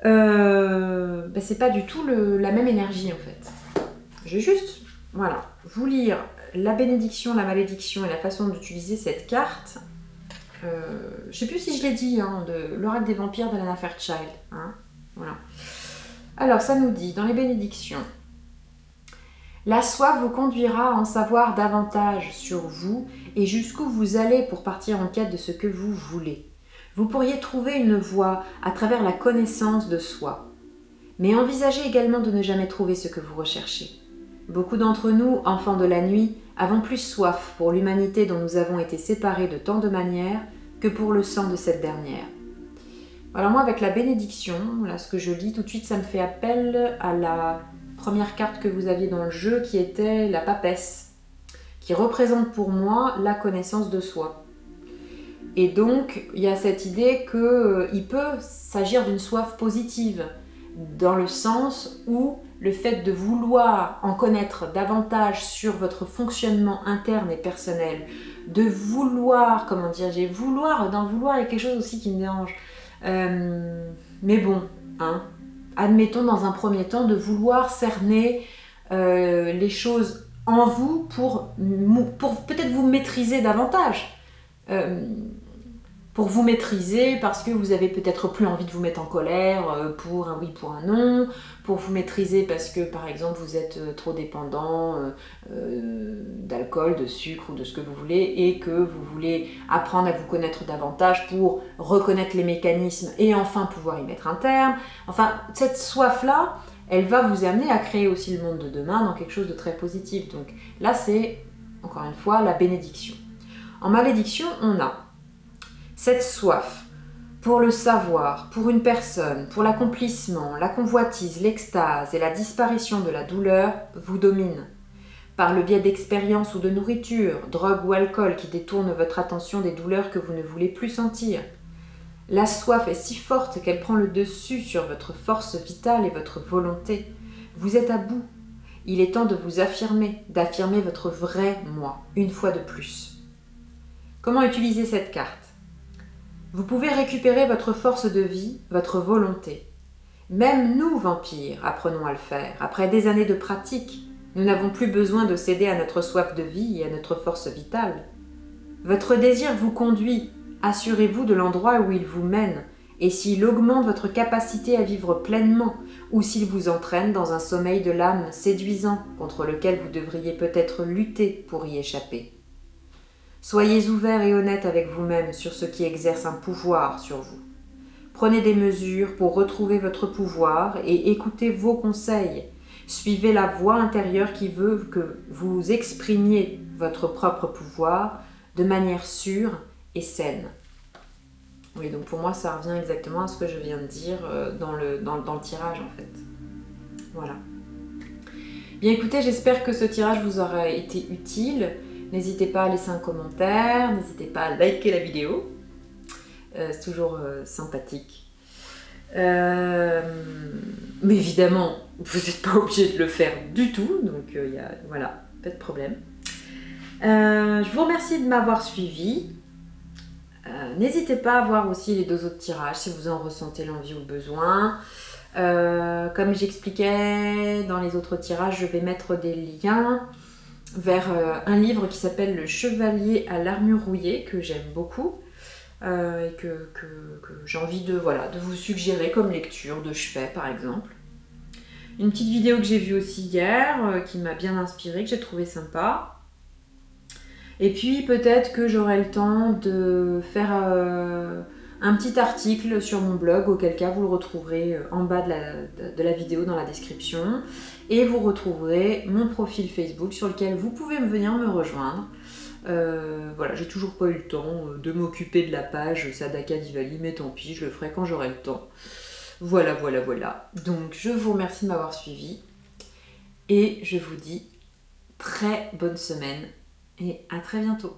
c'est pas du tout la même énergie en fait. Je vais juste, voilà, vous lire la bénédiction, la malédiction et la façon d'utiliser cette carte. Je sais plus si je l'ai dit, hein, de l'oracle des vampires de Lana Fairchild. Hein, voilà. Alors, ça nous dit, dans les bénédictions, la soif vous conduira à en savoir davantage sur vous et jusqu'où vous allez pour partir en quête de ce que vous voulez. Vous pourriez trouver une voie à travers la connaissance de soi. Mais envisagez également de ne jamais trouver ce que vous recherchez. Beaucoup d'entre nous, enfants de la nuit, avons plus soif pour l'humanité dont nous avons été séparés de tant de manières que pour le sang de cette dernière. Alors moi, avec la bénédiction, là, ce que je lis tout de suite, ça me fait appel à la première carte que vous aviez dans le jeu, qui était la papesse, qui représente pour moi la connaissance de soi. Et donc, il y a cette idée qu'il peut s'agir d'une soif positive, dans le sens où le fait de vouloir en connaître davantage sur votre fonctionnement interne et personnel, de vouloir, comment dire, il y a quelque chose aussi qui me dérange. Mais bon, hein, admettons dans un premier temps de vouloir cerner les choses en vous pour peut-être vous maîtriser davantage. Pour vous maîtriser parce que vous avez peut-être plus envie de vous mettre en colère pour un oui, pour un non, pour vous maîtriser parce que par exemple vous êtes trop dépendant d'alcool, de sucre ou de ce que vous voulez et que vous voulez apprendre à vous connaître davantage pour reconnaître les mécanismes et enfin pouvoir y mettre un terme. Enfin, cette soif-là, elle va vous amener à créer aussi le monde de demain dans quelque chose de très positif. Donc là, c'est, encore une fois, la bénédiction. En malédiction, on a cette soif pour le savoir, pour une personne, pour l'accomplissement, la convoitise, l'extase et la disparition de la douleur vous domine. Par le biais d'expériences ou de nourriture, drogue ou alcool qui détournent votre attention des douleurs que vous ne voulez plus sentir. La soif est si forte qu'elle prend le dessus sur votre force vitale et votre volonté. Vous êtes à bout. Il est temps de vous affirmer, d'affirmer votre vrai moi, une fois de plus. Comment utiliser cette carte ? Vous pouvez récupérer votre force de vie, votre volonté. Même nous, vampires, apprenons à le faire. Après des années de pratique, nous n'avons plus besoin de céder à notre soif de vie et à notre force vitale. Votre désir vous conduit. Assurez-vous de l'endroit où il vous mène et s'il augmente votre capacité à vivre pleinement ou s'il vous entraîne dans un sommeil de l'âme séduisant contre lequel vous devriez peut-être lutter pour y échapper. Soyez ouvert et honnête avec vous-même sur ce qui exerce un pouvoir sur vous. Prenez des mesures pour retrouver votre pouvoir et écoutez vos conseils. Suivez la voix intérieure qui veut que vous exprimiez votre propre pouvoir de manière sûre et saine. Oui, donc pour moi, ça revient exactement à ce que je viens de dire dans le tirage, en fait. Voilà. Bien écoutez, j'espère que ce tirage vous aura été utile. N'hésitez pas à laisser un commentaire, n'hésitez pas à liker la vidéo. C'est toujours sympathique. Mais évidemment, vous n'êtes pas obligé de le faire du tout, donc voilà, pas de problème. Je vous remercie de m'avoir suivi. N'hésitez pas à voir aussi les 2 autres tirages si vous en ressentez l'envie ou le besoin. Comme j'expliquais dans les autres tirages, je vais mettre des liens vers un livre qui s'appelle Le Chevalier à l'armure rouillée, que j'aime beaucoup et que j'ai envie de vous suggérer comme lecture de chevet par exemple. Une petite vidéo que j'ai vue aussi hier, qui m'a bien inspirée, que j'ai trouvé sympa. Et puis peut-être que j'aurai le temps de faire un petit article sur mon blog, auquel cas vous le retrouverez en bas de la vidéo dans la description. Et vous retrouverez mon profil Facebook sur lequel vous pouvez venir me rejoindre. Voilà, j'ai toujours pas eu le temps de m'occuper de la page Sadaka Diwali, mais tant pis, je le ferai quand j'aurai le temps. Voilà, voilà, voilà. Donc je vous remercie de m'avoir suivi et je vous dis très bonne semaine et à très bientôt.